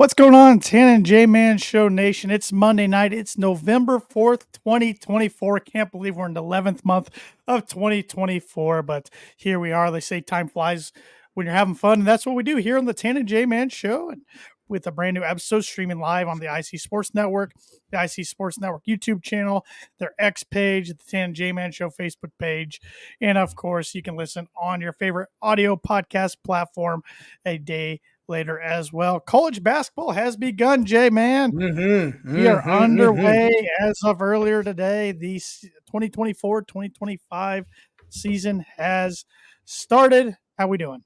What's going on, Tan and J Man Show Nation? It's Monday night. It's November 4th, 2024. Can't believe we're in the 11th month of 2024, but here we are. They say time flies when you're having fun, and that's what we do here on the Tan and J Man Show. And with a brand new episode streaming live on the IC Sports Network, the IC Sports Network YouTube channel, their X page, the Tan and J Man Show Facebook page, and of course, you can listen on your favorite audio podcast platform a day later as well. College basketball has begun, Jay, man. We are underway as of earlier today. The 2024-2025 season has started. How we doing?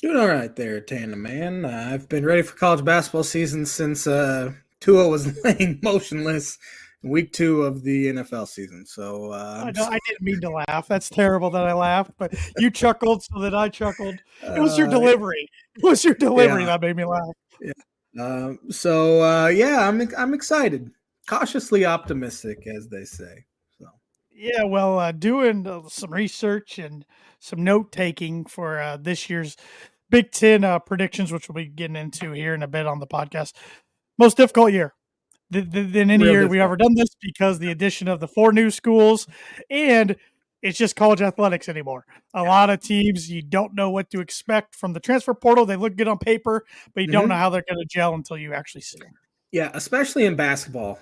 Doing all right there, Tana, man. I've been ready for college basketball season since Tua was laying motionless in week 2 of the NFL season. So I didn't mean to laugh. That's terrible that I laughed, but you chuckled so that I chuckled. It was your delivery. It was your delivery that made me laugh. Yeah. I'm excited, cautiously optimistic, as they say. So yeah, well, doing some research and some note taking for this year's Big Ten predictions, which we'll be getting into here in a bit on the podcast. Most difficult year than any year we've ever done this because the addition of the 4 new schools, and it's just college athletics anymore. A lot of teams, you don't know what to expect from the transfer portal. They look good on paper, but you don't know how they're going to gel until you actually see them. Yeah, especially in basketball.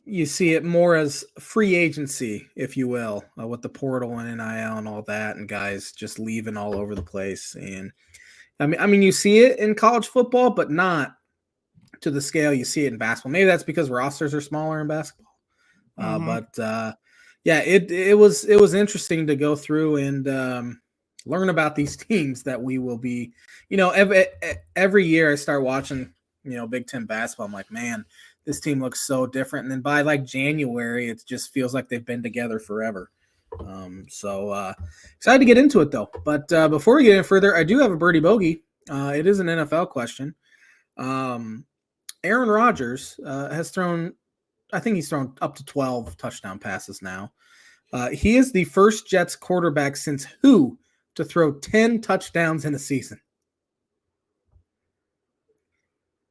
You see it more as free agency, if you will, with the portal and NIL and all that, and guys just leaving all over the place. And I mean, you see it in college football, but not to the scale you see it in basketball. Maybe that's because rosters are smaller in basketball. It was interesting to go through and learn about these teams that we will be. Every year I start watching Big Ten basketball. I'm like, man, this team looks so different. And then by like January, it just feels like they've been together forever. Excited to get into it though. But before we get any further, I do have a birdie bogey. It is an NFL question. Aaron Rodgers has thrown, I think he's thrown up to 12 touchdown passes now. He is the first Jets quarterback since who to throw 10 touchdowns in a season?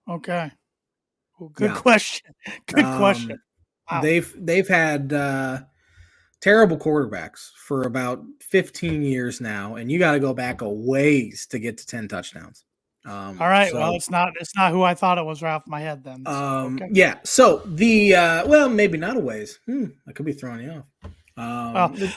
Okay. Well, good question. Good question. Wow. They've had terrible quarterbacks for about 15 years now, and you got to go back a ways to get to 10 touchdowns. All right. Well, it's not who I thought it was right off my head then. Okay. Yeah. So maybe not a ways. I could be throwing you off.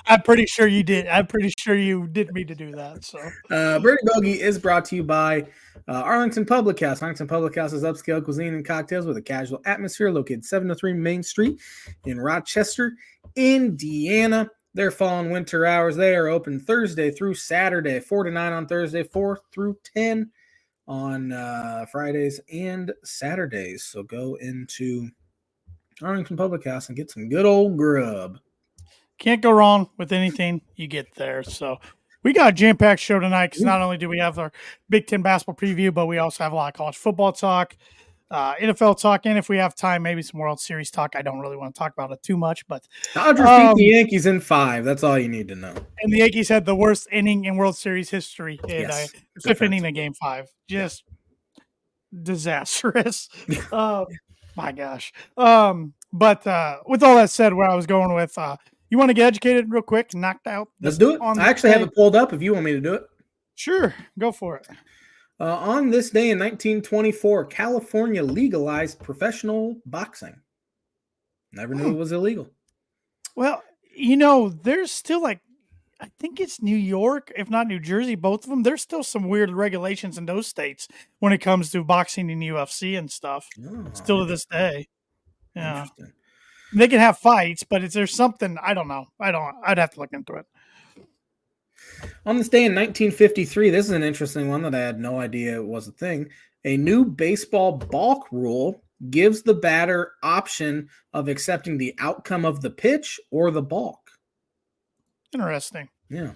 I'm pretty sure you did. I'm pretty sure you didn't mean to do that. So, Birdie Bogey is brought to you by Arlington Public House. Arlington Public House is upscale cuisine and cocktails with a casual atmosphere located 703 Main Street in Rochester, Indiana. Their fall and winter hours, they are open Thursday through Saturday, 4 to 9 on Thursday, 4 through 10 on Fridays and Saturdays. So go into Arlington Public House and get some good old grub. Can't go wrong with anything you get there. So we got a jam-packed show tonight because not only do we have our Big Ten basketball preview, but we also have a lot of college football talk, NFL talk, and if we have time, maybe some World Series talk. I don't really want to talk about it too much, but Dodgers beat the Yankees in 5. That's all you need to know. And the Yankees had the worst inning in World Series history in fifth inning of Game 5. Just disastrous. My gosh. But with all that said, where I was going with, you want to get educated real quick, knocked out? Let's do it. I actually have it pulled up if you want me to do it. Sure. Go for it. On this day in 1924, California legalized professional boxing. Never knew it was illegal. Well, there's still I think it's New York, if not New Jersey, both of them. There's still some weird regulations in those states when it comes to boxing and UFC and stuff. Still to this day. Yeah. They can have fights, but there's something, I don't know. I'd have to look into it. On this day in 1953, this is an interesting one that I had no idea it was a thing. A new baseball balk rule gives the batter option of accepting the outcome of the pitch or the balk. Interesting. Yeah.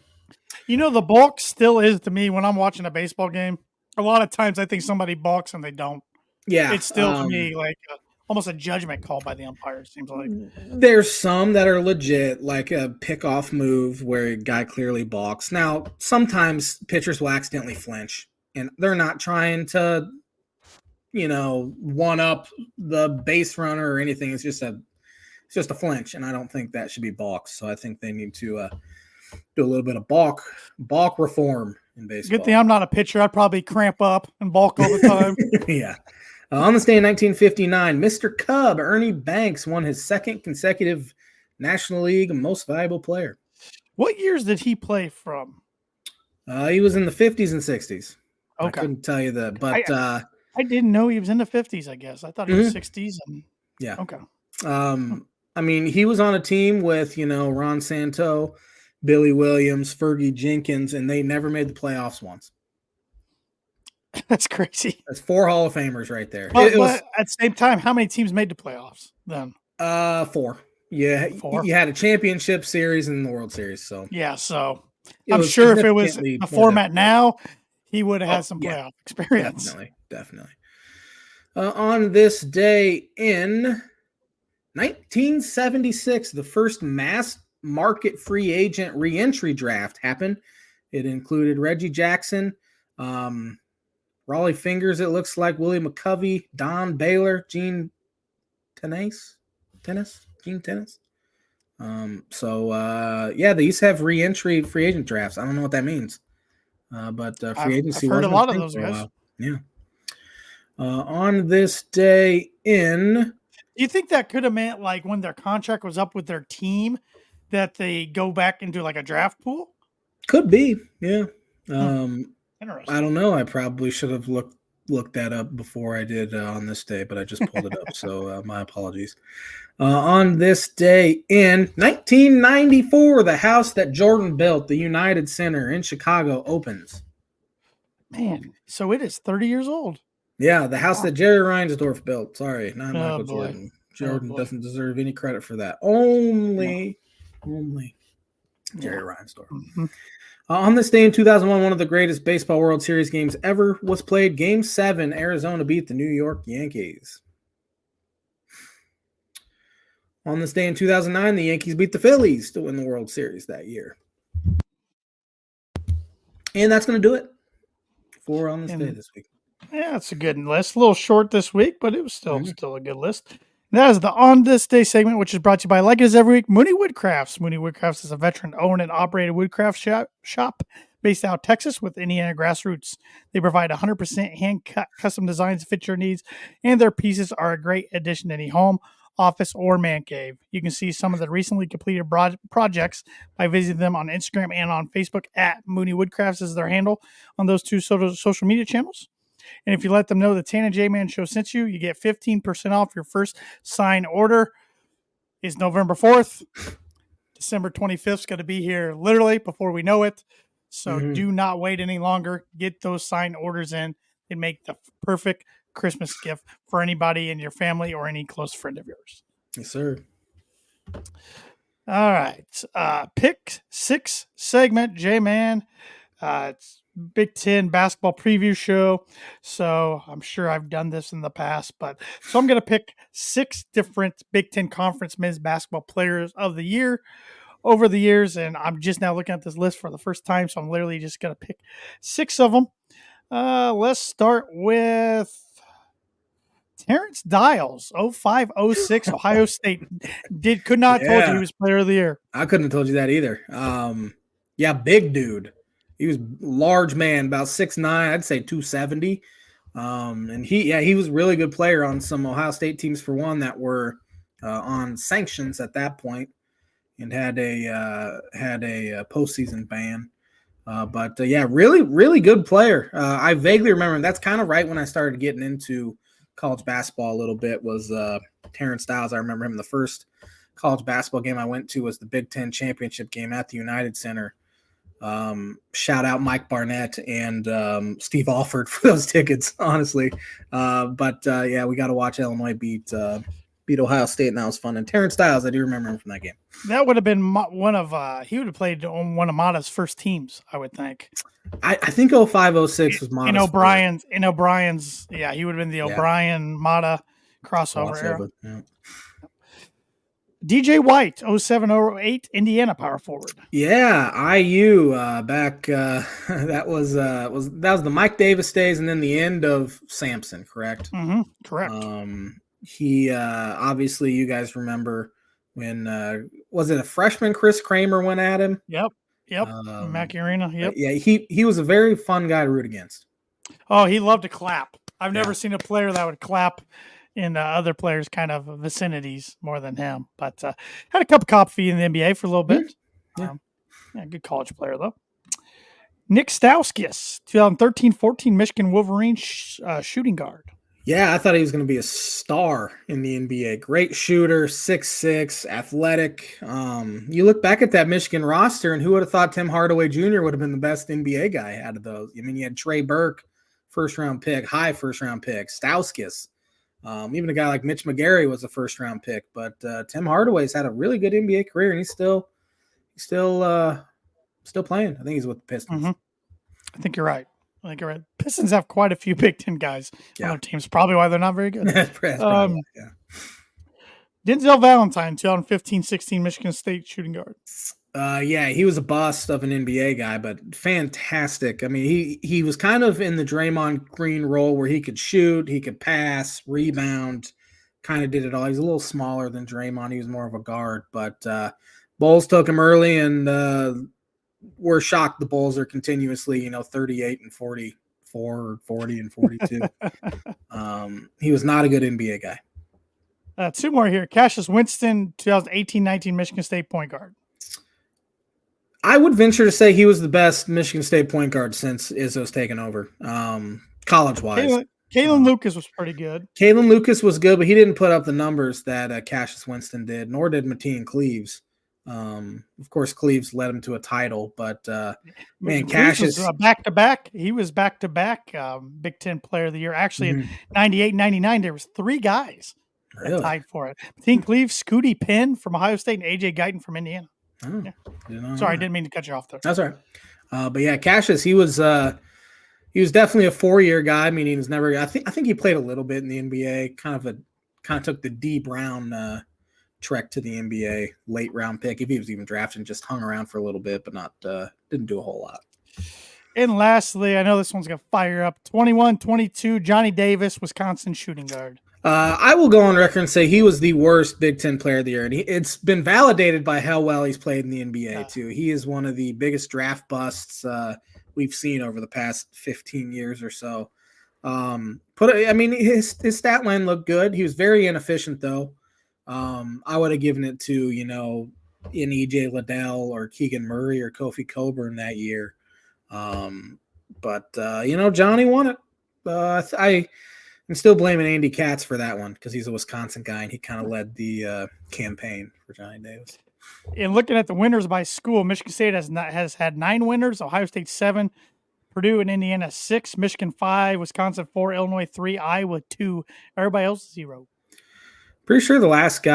The balk still is to me when I'm watching a baseball game. A lot of times I think somebody balks and they don't. Yeah. It's still to me like almost a judgment call by the umpire, it seems like. There's some that are legit, like a pick-off move where a guy clearly balks. Now, sometimes pitchers will accidentally flinch, and they're not trying to one up the base runner or anything. It's just a flinch, and I don't think that should be balked. So I think they need to do a little bit of balk reform in baseball. Good thing I'm not a pitcher. I'd probably cramp up and balk all the time. Yeah. On this day in 1959, Mr. Cub Ernie Banks won his second consecutive National League Most Valuable Player. What years did he play from? He was in the 50s and 60s. Okay. I couldn't tell you that, but I didn't know he was in the 50s, I guess. I thought he was 60s. And yeah. Okay. I mean, he was on a team with, Ron Santo, Billy Williams, Fergie Jenkins, and they never made the playoffs once. That's crazy. That's 4 Hall of Famers right there. But at the same time, how many teams made the playoffs then? 4. Yeah, 4. You had a championship series and the World Series. So yeah, so I'm sure if it was the format now, he would have had some playoff experience. Definitely. On this day in 1976, the first mass market free agent reentry draft happened. It included Reggie Jackson, Raleigh Fingers, it looks like, Willie McCovey, Don Baylor, Gene Tenace. They used to have reentry free agent drafts. I don't know what that means. But free agency. I've heard a lot of those guys. Yeah. On this day in... Do you think that could have meant, like, when their contract was up with their team, that they go back into, like, a draft pool? Could be, yeah. Interesting. I don't know. I probably should have looked that up before I did on this day, but I just pulled it up, so my apologies. On this day in 1994, the house that Jordan built, the United Center in Chicago, opens. Man, so it is 30 years old. Yeah, the house that Jerry Reinsdorf built. Sorry, not Michael Jordan. Jordan doesn't deserve any credit for that. Only Jerry Reinsdorf. Mm-hmm. On this day in 2001, one of the greatest baseball World Series games ever was played. Game 7, Arizona beat the New York Yankees. On this day in 2009, the Yankees beat the Phillies to win the World Series that year. And that's going to do it for On This Day this week. Yeah, it's a good list. A little short this week, but it was still a good list. That is the On This Day segment, which is brought to you by, like it is every week, Mooney Woodcrafts. Mooney Woodcrafts is a veteran-owned and operated woodcraft shop based out of Texas with Indiana grassroots. They provide 100% hand-cut custom designs to fit your needs, and their pieces are a great addition to any home, office, or man cave. You can see some of the recently completed projects by visiting them on Instagram and on Facebook at Mooney Woodcrafts is their handle on those two social media channels. And if you let them know the Tan and J-Man Show sent you, you get 15% off your first signed order. It's November 4th. December 25th is going to be here literally before we know it. So do not wait any longer. Get those signed orders in and make the perfect Christmas gift for anybody in your family or any close friend of yours. Yes, sir. All right. Pick 6 segment, J-Man. It's Big Ten basketball preview show. So I'm sure I've done this in the past, so I'm going to pick 6 different Big Ten Conference men's basketball players of the year over the years. And I'm just now looking at this list for the first time. So I'm literally just going to pick 6 of them. Let's start with Terrence Dials, 05-06, Ohio State. Could not have told you he was player of the year. I couldn't have told you that either. Big dude. He was large man, about 6'9", I'd say 270. And he was a really good player on some Ohio State teams, for one, that were on sanctions at that point and had a postseason ban. Really, really good player. I vaguely remember, and that's kind of right when I started getting into college basketball a little bit, was Terrence Dials. I remember him. The first college basketball game I went to was the Big Ten championship game at the United Center. Shout out Mike Barnett and Steve Alford for those tickets, honestly. We got to watch Illinois beat Ohio State, and that was fun. And Terrence Dials, I do remember him from that game. That would have been he would have played on one of Mata's first teams, I would think. I think 05-06 was Mata's. In O'Brien's, he would have been the O'Brien Mata crossover era. Yeah. DJ White, 0708, Indiana power forward. Yeah, IU back. That was the Mike Davis days, and then the end of Sampson. Correct. Correct. He obviously you guys remember when was it a freshman Chris Kramer went at him? Yep. Mackey Arena. Yep. Yeah, he was a very fun guy to root against. Oh, he loved to clap. I've never seen a player that would clap in other players' kind of vicinities more than him. But had a cup of coffee in the NBA for a little bit. Yeah. Good college player though. Nick Stauskas, 2013-14 Michigan Wolverine shooting guard. Yeah, I thought he was going to be a star in the NBA. Great shooter, 6'6", athletic. You look back at that Michigan roster, and who would have thought Tim Hardaway Jr. would have been the best NBA guy out of those? I mean, you had Trey Burke, first-round pick, high first-round pick, Stauskas. Even a guy like Mitch McGarry was a first-round pick. But Tim Hardaway's had a really good NBA career, and he's still playing. I think he's with the Pistons. I think you're right. Pistons have quite a few Big Ten guys on their teams. Probably why they're not very good. Denzel Valentine, 2015-16 Michigan State shooting guard. Yeah, he was a bust of an NBA guy, but fantastic. I mean, he was kind of in the Draymond Green role where he could shoot, he could pass, rebound, kind of did it all. He's a little smaller than Draymond. He was more of a guard, but Bulls took him early, and we're shocked the Bulls are continuously, 38 and 44 or 40 and 42. He was not a good NBA guy. Two more here. Cassius Winston, 2018-19 Michigan State point guard. I would venture to say he was the best Michigan State point guard since Izzo's taken over, college-wise. Kalen Lucas was pretty good. Kalen Lucas was good, but he didn't put up the numbers that Cassius Winston did, nor did Mateen Cleaves. Of course, Cleaves led him to a title, but man, Cassius was back-to-back. He was back-to-back Big Ten Player of the Year. Actually, in 98-99, there was three guys that tied for it. Mateen Cleaves, Scooty Penn from Ohio State, and AJ Guyton from Indiana. Sorry, I didn't mean to cut you off there. That's all right. But yeah, Cassius, he was definitely a 4-year guy. I mean, he was never. I think he played a little bit in the NBA. Kind of took the D Brown trek to the NBA, late round pick. If he was even drafted, and just hung around for a little bit, but not didn't do a whole lot. And lastly, I know this one's gonna fire up. 21-22, Johnny Davis, Wisconsin shooting guard. I will go on record and say he was the worst Big Ten Player of the Year, and it's been validated by how well he's played in the NBA too. He is one of the biggest draft busts we've seen over the past 15 years or so. His stat line looked good. He was very inefficient though. I would have given it to an EJ Liddell or Keegan Murray or Kofi Coburn that year. But Johnny won it. I'm still blaming Andy Katz for that one because he's a Wisconsin guy and he kind of led the campaign for Johnny Davis. And looking at the winners by school, Michigan State has had 9 winners, Ohio State 7, Purdue and Indiana 6, Michigan 5, Wisconsin 4, Illinois 3, Iowa 2. Everybody else 0. Pretty sure the last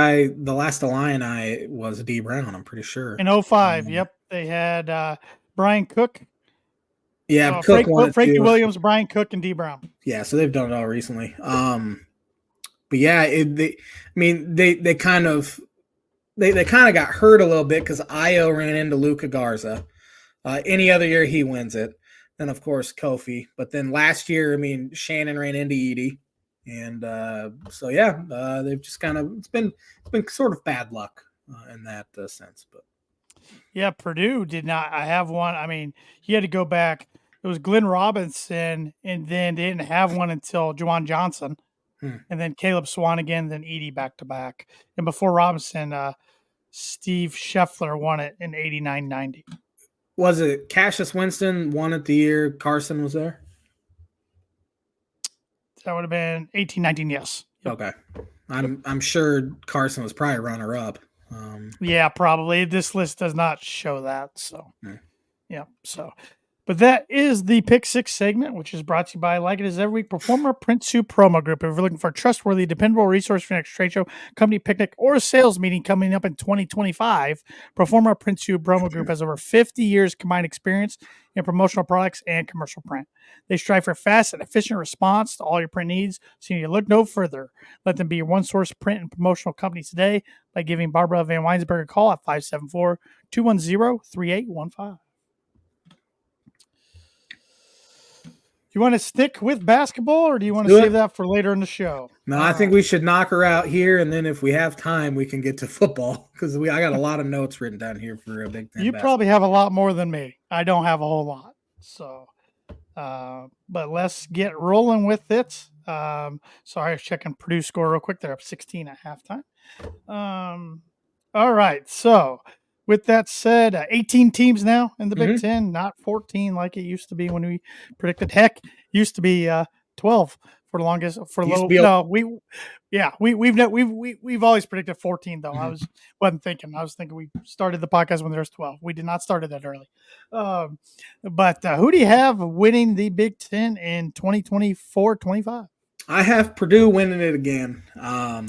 Illini was D Brown. I'm pretty sure in 05. Yep, they had Brian Cook. Yeah, Frankie Williams, Brian Cook, and D Brown. Yeah, so they've done it all recently. But yeah, they kind of got hurt a little bit because Io ran into Luka Garza. Any other year he wins it. Then of course Kofi. But then last year, Shannon ran into Edie, and they've just it's been sort of bad luck in that sense. But yeah, Purdue did not. I have one. He had to go back. It was Glenn Robinson, and then they didn't have one until Juwan Johnson, and then Caleb Swanigan, then Edie back to back. And before Robinson, Steve Scheffler won it in 89-90. Was it Cassius Winston won it the year Carson was there? That would have been 18-19, yes. Yep. Okay. I'm sure Carson was probably runner-up. Yeah, probably. This list does not show that. So, yeah. So, But that is the Pick Six segment, which is brought to you by, like it is every week, Performer Print Suit Promo Group. If you're looking for a trustworthy, dependable resource for your next trade show, company picnic, or sales meeting coming up in 2025, Performer Print Suit Promo Group has over 50 years combined experience in promotional products and commercial print. They strive for fast and efficient response to all your print needs, so you need to look no further. Let them be your one-source print and promotional company today by giving Barbara Van Weinsberg a call at 574-210-3815. You want to stick with basketball, or do you want to save that for later in the show? No, I think we should knock her out here, and then if we have time, we can get to football because I got a lot of notes written down here for a Big Ten. You probably have a lot more than me. I don't have a whole lot, so but let's get rolling with it. Sorry, I was checking Purdue score real quick. They're up 16 at halftime. All right, so with that said, 18 teams now in the Big Ten, not 14 like it used to be when we predicted. Heck, used to be 12 for the longest. For low, no, we've always predicted 14 though. I wasn't thinking. I was thinking we started the podcast when there was 12. We did not start it that early. But who do you have winning the Big Ten in 2024-25? I have Purdue winning it again. I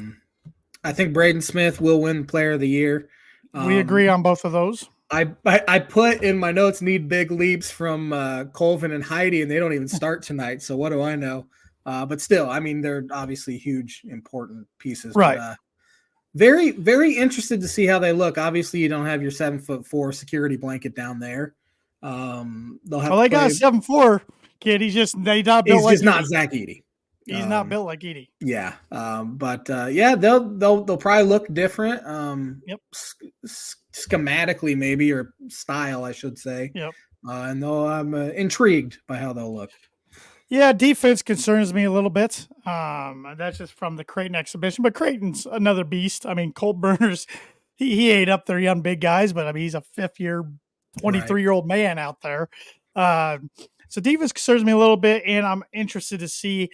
think Braden Smith will win Player of the Year. We agree on both of those. I put in my notes need big leaps from Colvin and Heidi, and they don't even start tonight. So what do I know? But still, I mean, they're obviously huge, important pieces. Right. But, very, very interested to see how they look. Obviously, you don't have your 7'4" security blanket down there. They got a 7'4" kid. He's just not built like not Zach Edey. He's not built like Edey. Yeah. They'll probably look different. Schematically maybe, or style, I should say. Yep. And though I'm intrigued by how they'll look. Yeah, defense concerns me a little bit. That's just from the Creighton exhibition, but Creighton's another beast. I mean, Colt Burners, he ate up their young big guys, but I mean, he's a fifth-year, 23-year-old man out there. So defense concerns me a little bit, and I'm interested to see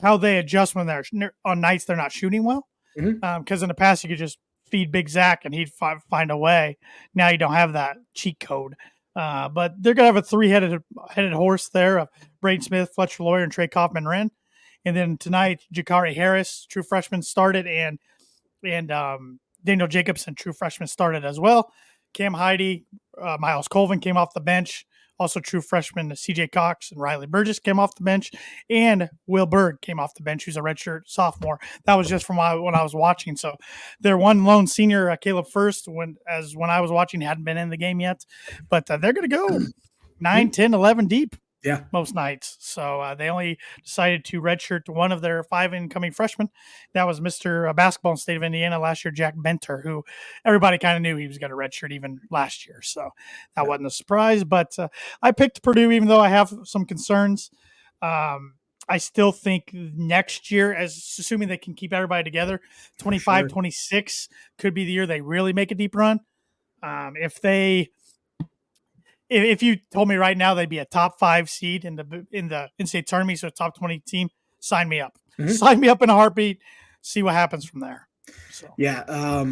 how they adjust when they're on nights they're not shooting well. Because in the past you could just feed Big Zach and he'd find a way. Now you don't have that cheat code. But they're gonna have a three-headed horse there of Braden Smith, Fletcher Lawyer, and Trey Kaufman-Renn. And then tonight, Jakari Harris, true freshman, started, and Daniel Jacobson, true freshman, started as well. Cam Heidi, Miles Colvin came off the bench. Also, true freshmen CJ Cox and Riley Burgess came off the bench, and Will Berg came off the bench, who's a redshirt sophomore. That was just from when I was watching. So, their one lone senior, Caleb First, when I was watching, hadn't been in the game yet, but they're going to go 9, 10, 11 deep. Yeah, most nights. So they only decided to redshirt one of their 5 incoming freshmen. That was Mr. Basketball in the state of Indiana last year, Jack Benter, who everybody kind of knew he was going to redshirt even last year. So that wasn't a surprise. But I picked Purdue, even though I have some concerns. I still think next year, assuming they can keep everybody together, 25-26 could be the year they really make a deep run. If you told me right now they'd be a top 5 seed in the in-state tournament, so a top 20 team, sign me up. Sign me up in a heartbeat. See what happens from there. So. Yeah,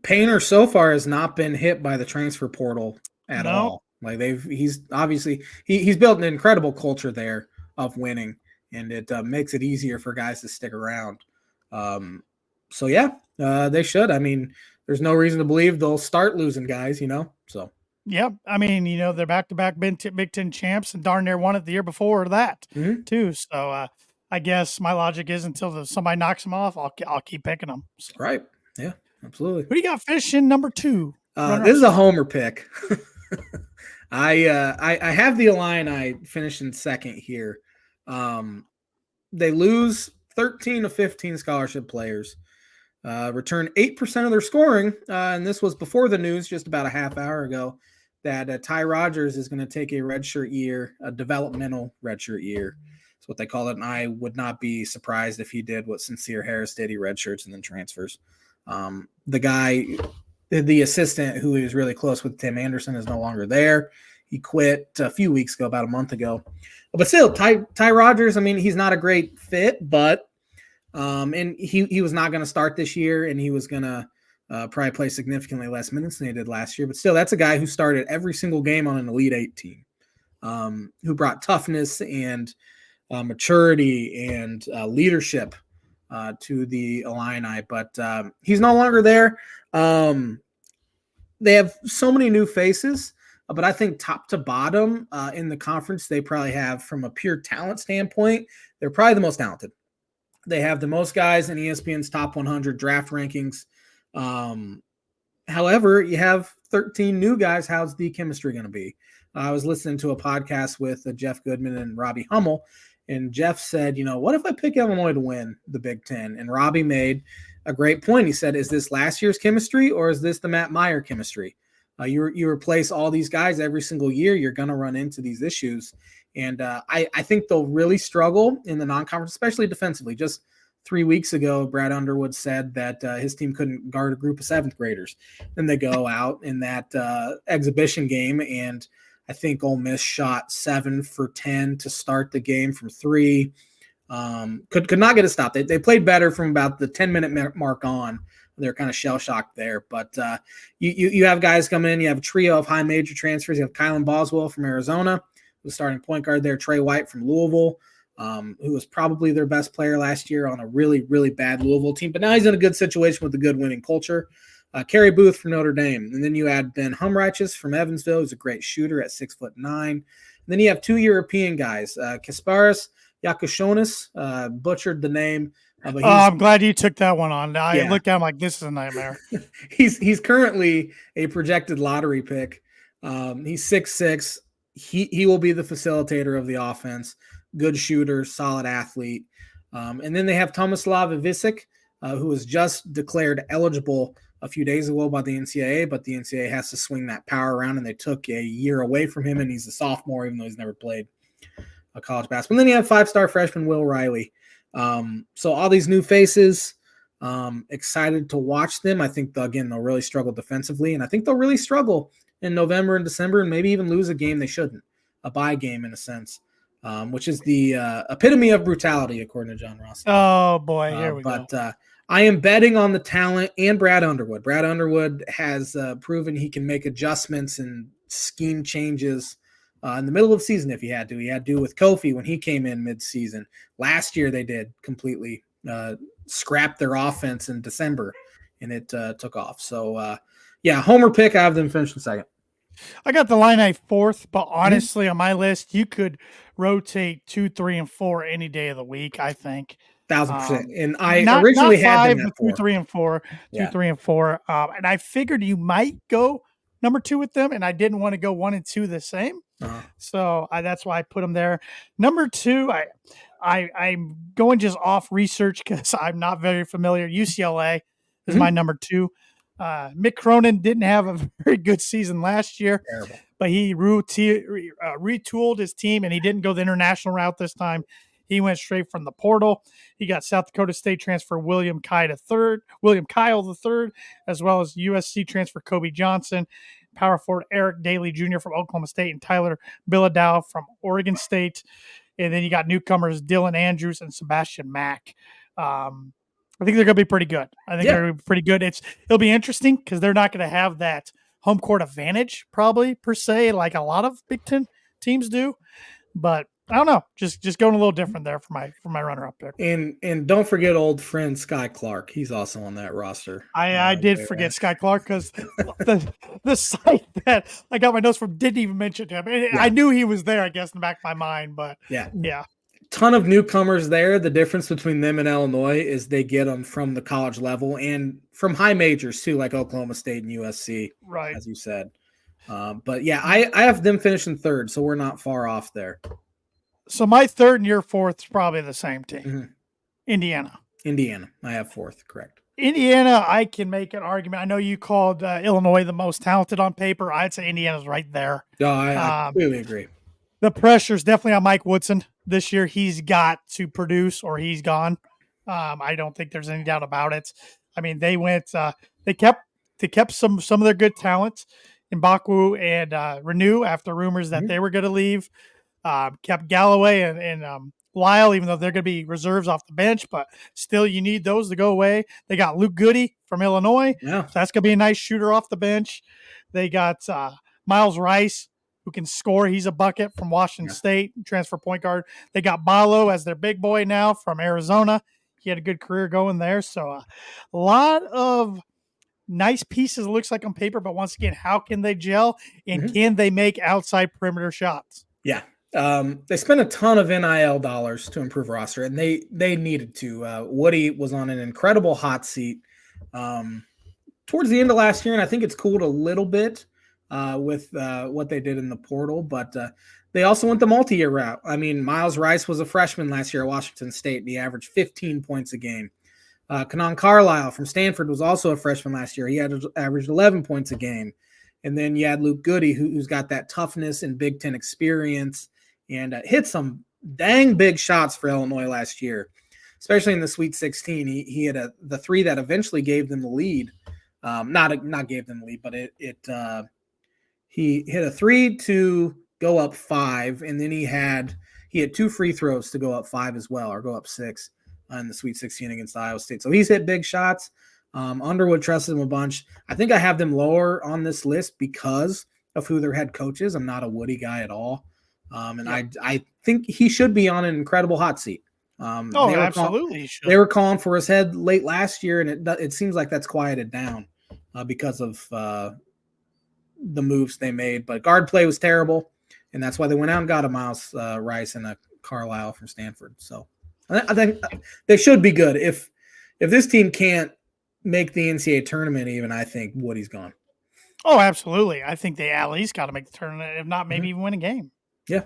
Painter so far has not been hit by the transfer portal at all. Like he's obviously he's built an incredible culture there of winning, and it makes it easier for guys to stick around. So yeah, they should. I mean, there's no reason to believe they'll start losing guys. So. Yeah, I mean, they're back-to-back Big Ten champs, and darn near won it the year before that too. So I guess my logic is until somebody knocks them off, I'll keep picking them. So. Right? Yeah, absolutely. Who do you got finishing number 2? This is a homer pick. I have the Illini finishing second here. They lose 13 of 15 scholarship players. Return 8% of their scoring, and this was before the news just about a half hour ago that Ty Rodgers is going to take a redshirt year, a developmental redshirt year. That's what they call it, and I would not be surprised if he did what Sincere Harris did. He redshirts and then transfers. The guy, the assistant who is really close with Tim Anderson, is no longer there. He quit a few weeks ago, about a month ago. But still, Ty Rodgers, I mean, he's not a great fit, but and he was not going to start this year, and he was going to probably play significantly less minutes than he did last year. But still, that's a guy who started every single game on an Elite Eight team. who brought toughness and maturity and leadership to the Illini. But he's no longer there. They have so many new faces, but I think top to bottom in the conference, they probably have, from a pure talent standpoint, they're probably the most talented. They have the most guys in ESPN's top 100 draft rankings. However, you have 13 new guys. How's the chemistry going to be? I was listening to a podcast with Jeff Goodman and Robbie Hummel, and Jeff said, what if I pick Illinois to win the Big Ten? And Robbie made a great point. He said, is this last year's chemistry or is this the Matt Meyer chemistry? You replace all these guys every single year, you're going to run into these issues. And I think they'll really struggle in the non-conference, especially defensively. Just 3 weeks ago, Brad Underwood said that his team couldn't guard a group of seventh graders. Then they go out in that exhibition game, and I think Ole Miss shot 7 for 10 to start the game from three. Could not get a stop. They played better from about the 10-minute mark on. They're kind of shell-shocked there. But you have guys coming in. You have a trio of high major transfers. You have Kylan Boswell from Arizona, who's starting point guard there. Trey White from Louisville, who was probably their best player last year on a really, really bad Louisville team. But now he's in a good situation with a good winning culture. Kerry Booth from Notre Dame. And then you add Ben Humrichus from Evansville, who's a great shooter at 6'9". And then you have two European guys, Kasparis Yakushonis, butchered the name. But I'm glad you took that one on. I looked at him like, this is a nightmare. He's currently a projected lottery pick. He's 6'6". He will be the facilitator of the offense. Good shooter, solid athlete. And then they have Tomislav Ivisic, who was just declared eligible a few days ago by the NCAA, but the NCAA has to swing that power around, and they took a year away from him, and he's a sophomore, even though he's never played a college basketball. And then you have five-star freshman Will Riley. So all these new faces, excited to watch them. I think, they'll really struggle defensively, and I think they'll really struggle in November and December, and maybe even lose a game they shouldn't, a bye game in a sense, which is the epitome of brutality, according to John Ross. Oh, boy, here we go. But I am betting on the talent and Brad Underwood. Brad Underwood has proven he can make adjustments and scheme changes in the middle of the season if he had to. He had to do with Kofi when he came in mid-season. Last year they did completely scrap their offense in December, and it took off. So, homer pick. I have them finishing second. I got the Illini fourth, but honestly, on my list, you could rotate 2, 3, and 4 any day of the week, I think. 1,000%. And I originally had them at 2, 3, and 4. 2, 3, and 4. And I figured you might go number 2 with them, and I didn't want to go 1 and 2 the same. So that's why I put them there. Number 2, I'm going just off research because I'm not very familiar. UCLA is my number 2. Mick Cronin didn't have a very good season last year. Terrible. But he retooled his team, and he didn't go the international route this time. He went straight from the portal. He got South Dakota State transfer William Kyle III, as well as USC transfer Kobe Johnson, power forward Eric Daly Jr. from Oklahoma State, and Tyler Bilodeau from Oregon State. And then you got newcomers Dylan Andrews and Sebastian Mack. I think they're going to be pretty good. They're going to be pretty good. It'll be interesting because they're not going to have that home court advantage probably per se, like a lot of Big Ten teams do. But I don't know, just going a little different there for my runner up pick. And don't forget old friend Sky Clark. He's also on that roster. I did forget Sky Clark because the site that I got my notes from didn't even mention him. I knew he was there, I guess, in the back of my mind, but yeah. Ton of newcomers there. The difference between them and Illinois is they get them from the college level and from high majors too, like Oklahoma State and USC, right? As you said. But yeah, I have them finishing third, so we're not far off there. So my third and your fourth is probably the same team. Mm-hmm. Indiana. I have fourth, correct. Indiana, I can make an argument. I know you called Illinois the most talented on paper. I'd say Indiana's right there. No, I completely agree. The pressure's definitely on Mike Woodson this year. He's got to produce or he's gone. I don't think there's any doubt about it. I mean, they went, they kept some of their good talent in Baku and Renew after rumors that they were going to leave. Kept Galloway and Lyle, even though they're going to be reserves off the bench, but still you need those to go away. They got Luke Goody from Illinois. Yeah. So that's going to be a nice shooter off the bench. They got Miles Rice, who can score. He's a bucket from Washington Yeah. State, transfer point guard. They got Balo as their big boy now from Arizona. He had a good career going there. So a lot of nice pieces, it looks like on paper, but once again, how can they gel and can they make outside perimeter shots? Yeah. They spent a ton of NIL dollars to improve roster, and they needed to. Woody was on an incredible hot seat towards the end of last year, and I think it's cooled a little bit with what they did in the portal, but they also went the multi-year route. I mean, Miles Rice was a freshman last year at Washington State, and he averaged 15 points a game. Kanan Carlisle from Stanford was also a freshman last year. He had averaged 11 points a game. And then you had Luke Goody, who's got that toughness and Big Ten experience and hit some dang big shots for Illinois last year, especially in the Sweet 16. He had the three that eventually gave them the lead. Not gave them the lead, but he hit a three to go up 5, and then he had 2 free throws to go up 5 as well, or go up 6 in the Sweet 16 against Iowa State. So he's hit big shots. Underwood trusted him a bunch. I think I have them lower on this list because of who their head coach is. I'm not a Woody guy at all. I think he should be on an incredible hot seat. Absolutely. They were calling for his head late last year, and it seems like that's quieted down because of the moves they made. But guard play was terrible, and that's why they went out and got a Miles Rice and a Carlisle from Stanford. So I think they should be good. If this team can't make the NCAA tournament, even, I think Woody's gone. Oh, absolutely. I think they at least got to make the tournament, if not maybe even win a game. Yeah.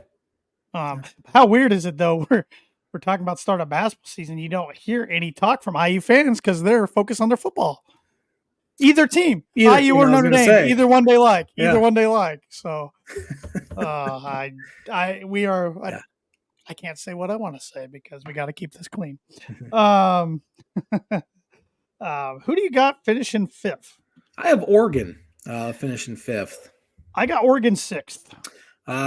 How weird is it though? We're talking about start of basketball season. You don't hear any talk from IU fans because they're focused on their football. Either team, IU or Notre Dame, either one they like. So, I can't say what I want to say because we got to keep this clean. Who do you got finishing 5th? I have Oregon finishing 5th. I got Oregon 6th.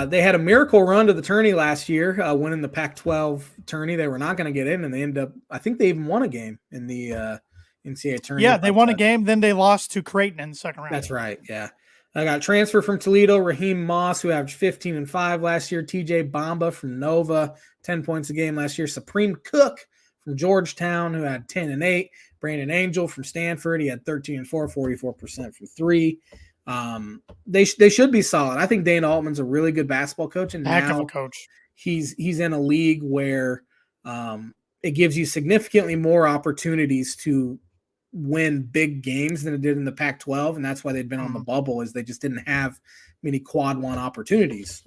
They had a miracle run to the tourney last year, winning the Pac-12 tourney. They were not going to get in, and they ended up, I think they even won a game in the NCAA tourney. Yeah, they won a game, then they lost to Creighton in the second round. That's right, yeah. I got transfer from Toledo, Raheem Moss, who averaged 15 and 5 last year. TJ Bamba from Nova, 10 points a game last year. Supreme Cook from Georgetown, who had 10 and 8. Brandon Angel from Stanford, he had 13 and 4, 44% from 3. They should be solid. I think Dana Altman's a really good basketball coach, and heck of a coach. He's in a league where it gives you significantly more opportunities to win big games than it did in the Pac-12, and that's why they'd been on the bubble, is they just didn't have many quad one opportunities,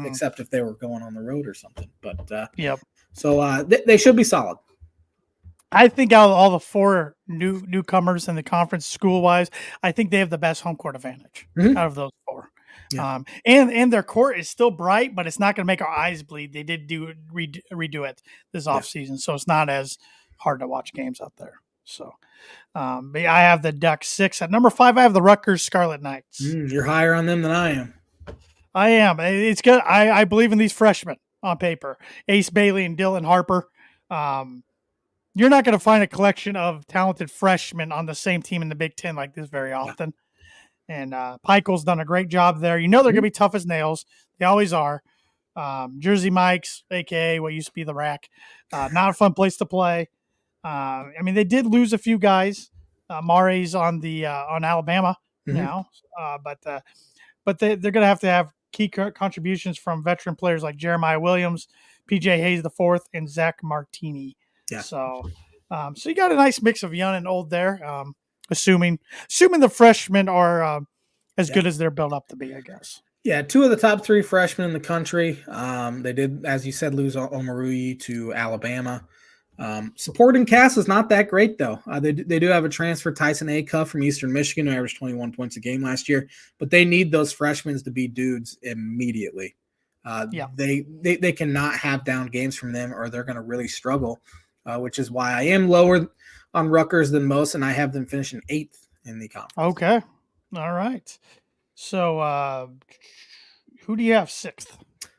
except if they were going on the road or something. But so they should be solid. I think out of all the 4 newcomers in the conference, school-wise, I think they have the best home court advantage out of those 4. Yeah. And their court is still bright, but it's not going to make our eyes bleed. They did redo it this offseason, so it's not as hard to watch games out there. So, but I have the Ducks 6. At number 5, I have the Rutgers Scarlet Knights. You're higher on them than I am. I am. It's good. I believe in these freshmen on paper. Ace Bailey and Dylan Harper. You're not going to find a collection of talented freshmen on the same team in the Big Ten like this very often. And Pikel's done a great job there. You know they're going to be tough as nails. They always are. Jersey Mike's, a.k.a. what used to be the Rack. Not a fun place to play. I mean, they did lose a few guys. Mare's on Alabama now. But they're going to have key contributions from veteran players like Jeremiah Williams, P.J. Hayes IV, and Zach Martini. Yeah. So you got a nice mix of young and old there. Assuming the freshmen are as good as they're built up to be, I guess. Yeah, 2 of the top 3 freshmen in the country. They did, as you said, lose Omarui to Alabama. Supporting cast is not that great, though. They do have a transfer, Tyson Acuff from Eastern Michigan, who averaged 21 points a game last year. But they need those freshmen to be dudes immediately. They cannot have down games from them, or they're going to really struggle. Which is why I am lower on Rutgers than most, and I have them finishing 8th in the conference. Okay. All right. So who do you have 6th?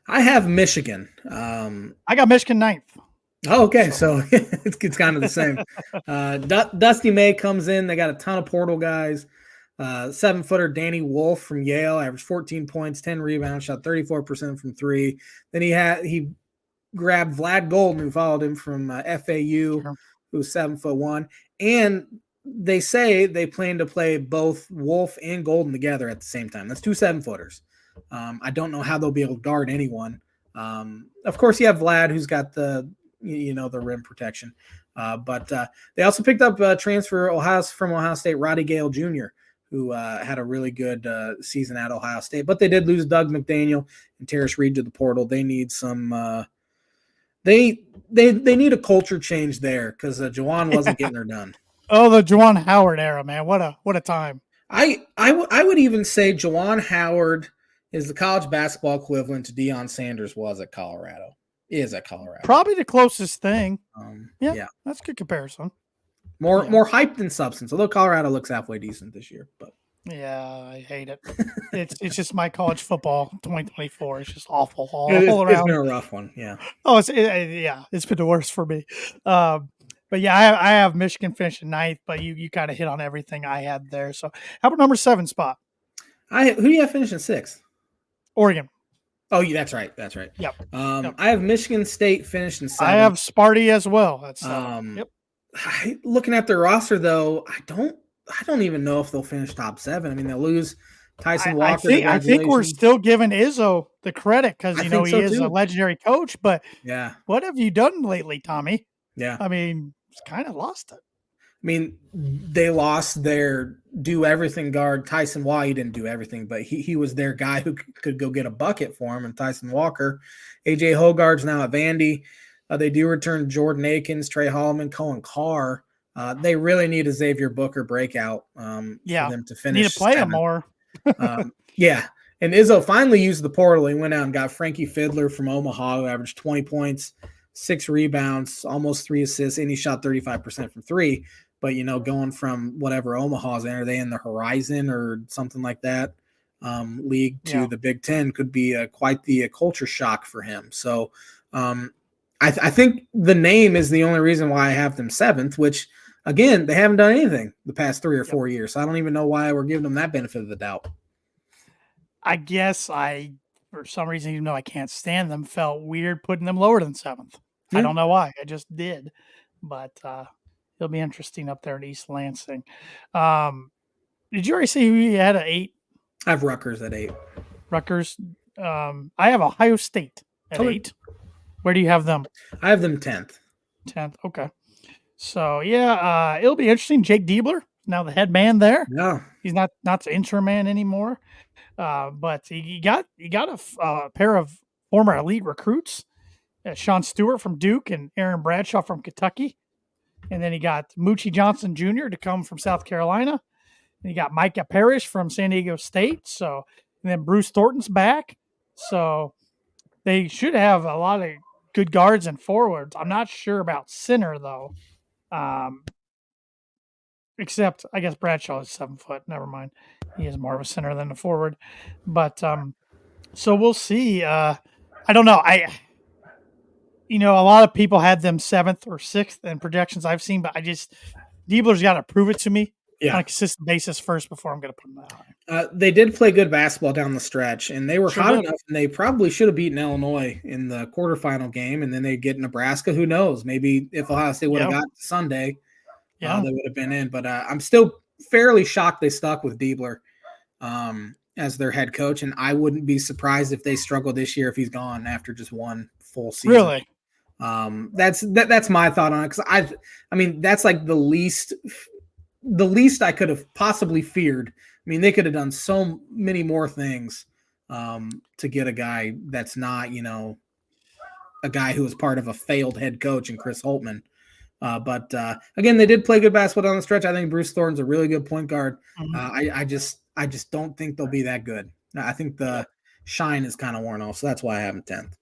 I have Michigan. I got Michigan 9th. Oh, okay. So it's kind of the same. Dusty May comes in. They got a ton of portal guys. 7-footer Danny Wolf from Yale averaged 14 points, 10 rebounds, shot 34% from three. Then he grabbed Vlad Golden, who followed him from FAU, Sure. who's 7'1", and they say they plan to play both Wolf and Golden together at the same time. That's two 7-footers. I don't know how they'll be able to guard anyone. Of course, you have Vlad, who's got the rim protection. But they also picked up transfer from Ohio State, Roddy Gale Jr., who had a really good season at Ohio State. But they did lose Doug McDaniel and Terrace Reed to the portal. They need some they need a culture change there because Jawan wasn't getting her done. Oh, the Juwan Howard era, man. What a time. I would even say Jawan Howard is the college basketball equivalent to Deion Sanders was at Colorado. Is at Colorado. Probably the closest thing. Yeah, that's a good comparison. More hype than substance. Although Colorado looks halfway decent this year, but yeah, I hate it. it's just my college football 2024. It's just awful all around. It's been a rough one. Yeah. Oh, it's been the worst for me. But yeah, I have Michigan finishing ninth, but you kind of hit on everything I had there. So how about number 7 spot? Who do you have finishing 6th? Oregon. Oh, yeah, that's right. That's right. Yep. I have Michigan State finishing 7th. I have Sparty as well. That's yep. Looking at their roster though, I don't even know if they'll finish top 7. I mean, they'll lose Tyson Walker. I think we're still giving Izzo the credit because he is a legendary coach. But yeah, what have you done lately, Tommy? Yeah, I mean, it's kind of lost it. I mean, they lost their do everything guard Tyson Walker. He didn't do everything, but he was their guy who could go get a bucket for him. And Tyson Walker, AJ Hogarth's now at Vandy. They do return Jordan Akins, Trey Holloman, Cohen Carr. They really need a Xavier Booker breakout for them to finish. Need to play him more. Yeah. And Izzo finally used the portal. He went out and got Frankie Fiddler from Omaha, who averaged 20 points, 6 rebounds, almost 3 assists, and he shot 35% from 3. But, going from whatever Omaha's in, are they in the Horizon or something like that league to the Big Ten could be quite the culture shock for him. So I think the name is the only reason why I have them 7th, which, again, they haven't done anything the past 3 or 4 years. So I don't even know why we're giving them that benefit of the doubt. I guess for some reason, even though I can't stand them, felt weird putting them lower than 7th. I don't know why. I just did. But it'll be interesting up there in East Lansing. Did you already say you had an 8? I have Rutgers at 8. Rutgers. I have Ohio State at 8. Where do you have them? I have them 10th. 10th. Okay. So it'll be interesting. Jake Diebler, now the head man there. Yeah. He's not the interim man anymore. But he got a pair of former elite recruits, Sean Stewart from Duke and Aaron Bradshaw from Kentucky. And then he got Moochie Johnson Jr. to come from South Carolina. And he got Micah Parrish from San Diego State. So, and then Bruce Thornton's back. So they should have a lot of good guards and forwards. I'm not sure about center though. Except I guess Bradshaw is 7 foot. Never mind. He is more of a center than a forward. But so we'll see. I don't know. A lot of people had them 7th or 6th in projections I've seen, but Diebler's got to prove it to me on a consistent basis first before I'm going to put them that high. They did play good basketball down the stretch, and they were hot enough, and they probably should have beaten Illinois in the quarterfinal game, and then they get Nebraska. Who knows? Maybe if Ohio State would have got Sunday, they would have been in. But I'm still fairly shocked they stuck with Diebler as their head coach, and I wouldn't be surprised if they struggle this year if he's gone after just one full season. Really? That's my thought on it, because I mean that's like the least I could have possibly feared. I mean, they could have done so many more things to get a guy that's not, a guy who was part of a failed head coach in Chris Holtmann. But again, they did play good basketball down the stretch. I think Bruce Thornton's a really good point guard. Mm-hmm. I just don't think they'll be that good. I think the shine is kind of worn off, so that's why I have them 10th.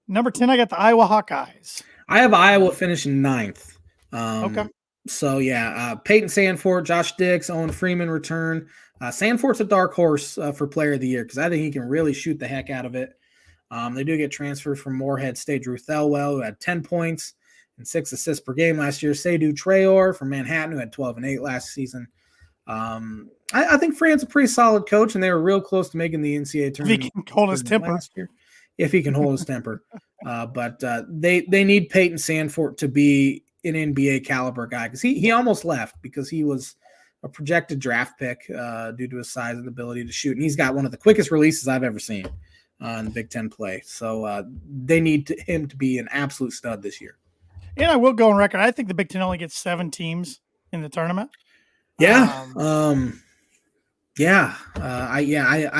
Number 10, I got the Iowa Hawkeyes. I have Iowa finishing 9th. Okay. So, Peyton Sandfort, Josh Dix, Owen Freeman return. Sandfort's a dark horse for player of the year because I think he can really shoot the heck out of it. They do get transferred from Morehead State, Drew Thelwell, who had 10 points and 6 assists per game last year. Seydou Traore from Manhattan, who had 12 and 8 last season. I think Fran's a pretty solid coach, and they were real close to making the NCAA If he tournament, can hold his temper. last year, if he can hold his temper. But they need Peyton Sandfort to be an NBA caliber guy, because he almost left because he was a projected draft pick due to his size and ability to shoot, and he's got one of the quickest releases I've ever seen in the Big Ten play. So they need him to be an absolute stud this year. And I will go on record. I think the Big Ten only gets 7 teams in the tournament. Yeah. I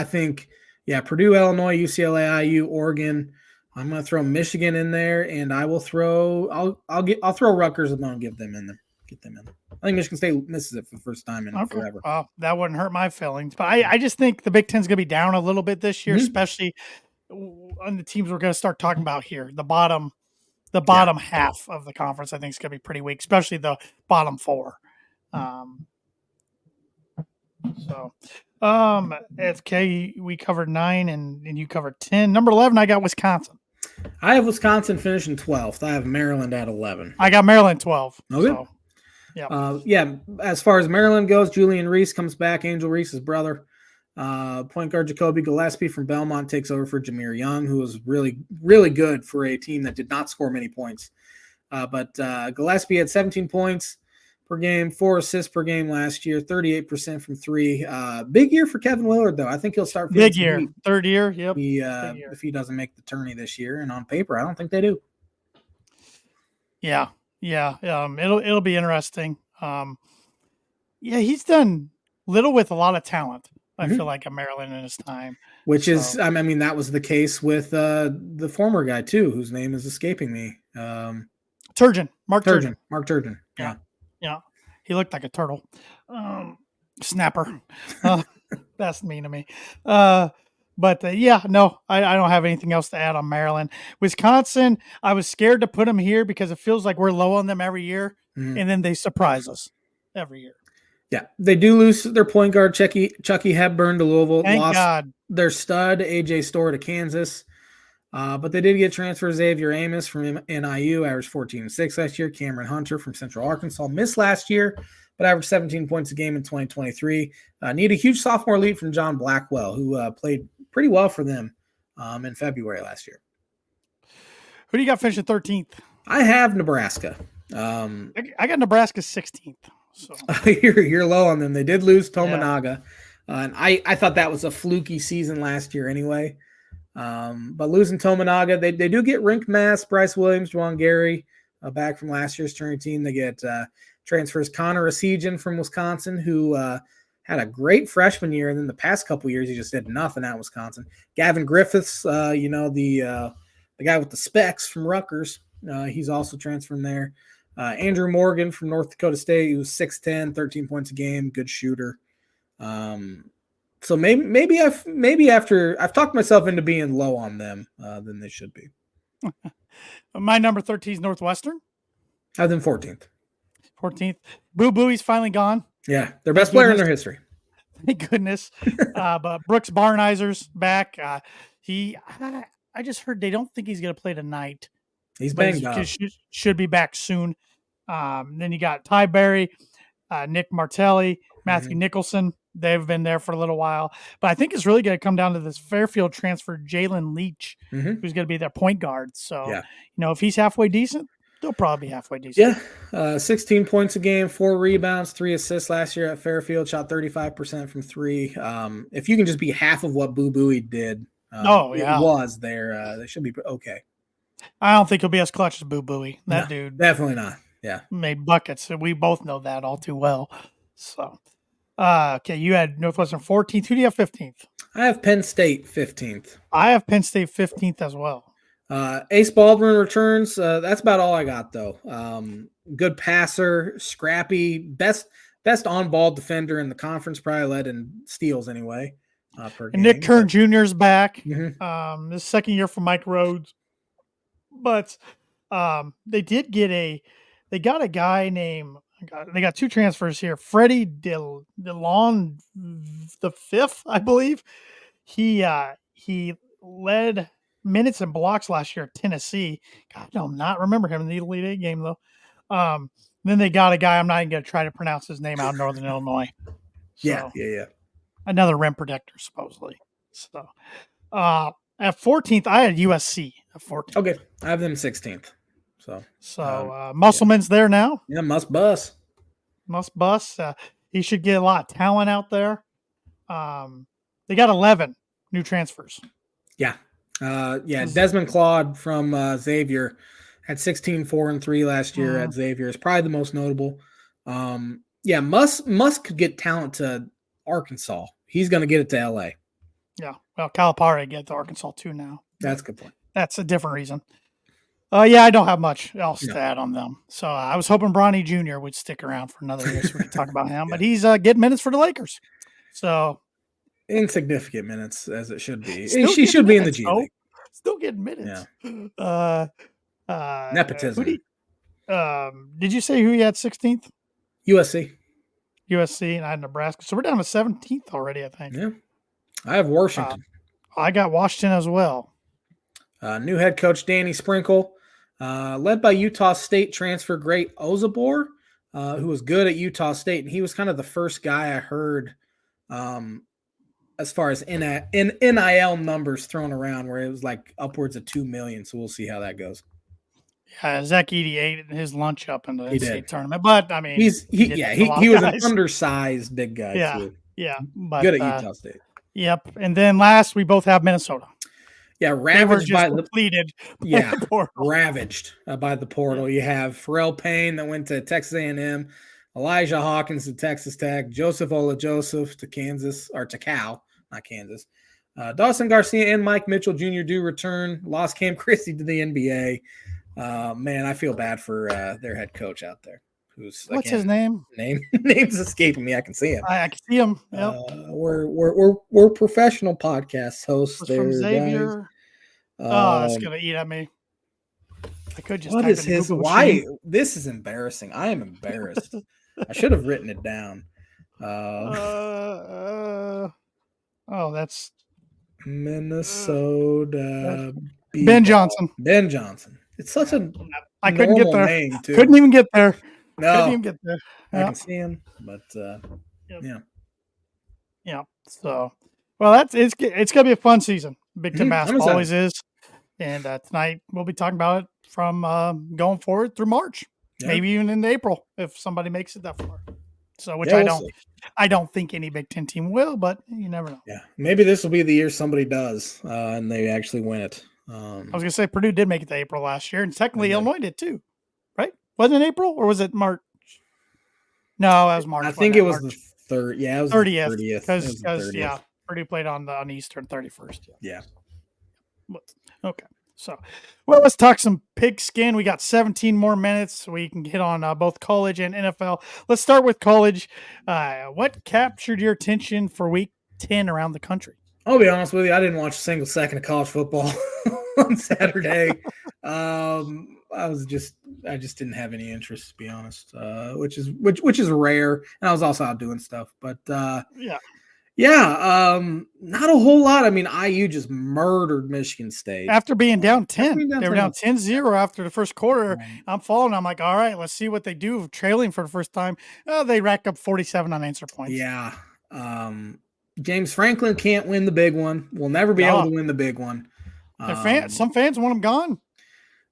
think Purdue, Illinois, UCLA, IU, Oregon. I'm going to throw Michigan in there, and I will throw I'll throw Rutgers and get them in there. I think Michigan State misses it for the first time in forever. Well, that wouldn't hurt my feelings, but I just think the Big Ten's going to be down a little bit this year, especially on the teams we're going to start talking about here. The bottom half of the conference, I think, is going to be pretty weak, especially the bottom 4. It's okay. We covered 9 and you covered 10. Number 11, I got Wisconsin. I have Wisconsin finishing 12th. I have Maryland at 11. I got Maryland 12. Okay. So, as far as Maryland goes, Julian Reese comes back, Angel Reese's brother. Point guard Jacoby Gillespie from Belmont takes over for Jameer Young, who was really, really good for a team that did not score many points. But Gillespie had 17 points per game, 4 assists per game last year, 38% from 3. Big year for Kevin Willard, though. I think he'll start. Big year, third year. Yep. If he doesn't make the tourney this year, and on paper, I don't think they do. Yeah. It'll be interesting. He's done little with a lot of talent. I feel like at Maryland in his time. That was the case with the former guy too, whose name is escaping me. Turgeon, Mark Turgeon. Mark Turgeon. Yeah. He looked like a turtle. Snapper. That's mean to me. I don't have anything else to add on Maryland. Wisconsin, I was scared to put them here because it feels like we're low on them every year, and then they surprise us every year. Yeah, they do lose their point guard, Chucky Hepburn, to Louisville. Thank God. Their stud, AJ Storr, to Kansas. But they did get transfer Xavier Amos from NIU, averaged 14-6 last year. Cameron Hunter from Central Arkansas missed last year, but averaged 17 points a game in 2023. Need a huge sophomore lead from John Blackwell, who played pretty well for them in February last year. Who do you got finishing 13th? I have Nebraska. I got Nebraska 16th. So you're low on them. They did lose Tominaga. And I thought that was a fluky season last year anyway. But losing Tominaga, they do get Rink Mass, Bryce Williams, Juwan Gary back from last year's tourney team. They get transfers Connor Asijan from Wisconsin, who had a great freshman year, and then the past couple years he just did nothing at Wisconsin. Gavin Griffiths, the guy with the specs from Rutgers, he's also transferring there. Andrew Morgan from North Dakota State, he was 6'10", 13 points a game, good shooter. So maybe after I've talked myself into being low on them, than they should be. My number 13 is Northwestern. I have them 14th. 14th. Boo Booey's finally gone. Yeah, their best player in their history. Thank goodness. But Brooks Barnizer's back. I just heard they don't think he's going to play tonight. He's banged up. Should be back soon. Then you got Ty Berry, Nick Martelli, Matthew Nicholson. They've been there for a little while. But I think it's really going to come down to this Fairfield transfer, Jalen Leach, who's going to be their point guard. So, if he's halfway decent, they'll probably be halfway decent. Yeah. 16 points a game, 4 rebounds, 3 assists last year at Fairfield, shot 35% from 3. If you can just be half of what Boo Booey did, was there, they should be okay. I don't think he'll be as clutch as Boo Booey. That dude. Definitely not. Yeah. Made buckets. And we both know that all too well. So, okay. You had Northwestern 14th. Who do you have 15th? I have Penn State 15th. I have Penn State 15th as well. Ace Baldwin returns. That's about all I got, though. Good passer, scrappy, best on-ball defender in the conference, probably led in steals anyway. Per game. Nick Kern Jr. is back. This second year for Mike Rhodes. But they got a guy named, they got 2 transfers here. Freddie DeLon the fifth, I believe. He led minutes and blocks last year at Tennessee. God, I do not remember him in the Elite Eight game though. Then they got a guy, I'm not even going to try to pronounce his name out in Northern Illinois. So Yeah. another rim protector, supposedly. So at 14th, I had USC at 14th. Okay, I have them 16th. So Musselman's there now. yeah, must bus. Must bust. He should get a lot of talent out there. They got 11 new transfers. Yeah. Desmond Claude from Xavier had 16, 4, and 3 last year at Xavier. Is probably the most notable. Musk could get talent to Arkansas. He's going to get it to LA. Yeah. Well, Calipari get to Arkansas too now. That's a good point. That's a different reason. I don't have much else to add on them. So I was hoping Bronny Jr. would stick around for another year so we could talk about him, but he's getting minutes for the Lakers. So insignificant minutes as it should be. She should be in the G League. Still getting minutes. Yeah. Nepotism. Did you say who you had 16th? USC, and I had Nebraska. So we're down to 17th already, I think. Yeah. I have Washington. I got Washington as well. New head coach Danny Sprinkle, led by Utah State transfer great Ozabor, who was good at Utah State, and he was kind of the first guy I heard as far as NIL numbers thrown around, where it was like upwards of 2 million. So we'll see how that goes. Yeah, Zach Edey ate his lunch up in the NCAA tournament, but I mean, he was an undersized big guy. Yeah, too. Yeah, but good at Utah State. Yep, and then last we both have Minnesota. Yeah, ravaged by the portal. Ravaged by the portal. You have Pharrell Payne that went to Texas A&M, Elijah Hawkins to Texas Tech, Joseph Olajoseph to Kansas, or to Cal, not Kansas. Dawson Garcia and Mike Mitchell Jr. do return. Lost Cam Christie to the NBA. Man, I feel bad for their head coach out there. What's his name? Name's escaping me. I can see him. I can see him. Yep. We're professional podcast hosts. There, from Xavier. It's gonna eat at me. I could just. What is his? Why? This is embarrassing. I am embarrassed. I should have written it down. That's Minnesota. Ben Johnson. Ben Johnson. It's such a. I couldn't get there. Name too. Couldn't even get there. No, couldn't even get there. I can see him, but yeah. So, well, it's gonna be a fun season. Big Ten basketball always is, and tonight we'll be talking about it from going forward through March, maybe even in April if somebody makes it that far. So, which I don't think any Big Ten team will, but you never know. Yeah, maybe this will be the year somebody does, and they actually win it. I was gonna say Purdue did make it to April last year, and technically Illinois did too, right? Wasn't it April or was it March? No, that was March. I think it was the third. Yeah, it was 30th. Because Purdue played on Eastern 31st. Yeah. Okay. So, well, let's talk some pigskin. We got 17 more minutes. So we can hit on both college and NFL. Let's start with college. What captured your attention for Week 10 around the country? I'll be honest with you. I didn't watch a single second of college football on Saturday. I just didn't have any interest, to be honest, which is rare. And I was also out doing stuff, but not a whole lot. I mean, IU just murdered Michigan State after being down 10. They were down 10-0 after the first quarter. I'm following. I'm like, all right, let's see what they do. Trailing for the first time, they racked up 47 unanswered points. Yeah. James Franklin can't win the big one. We'll never be able to win the big one. Some fans want him gone.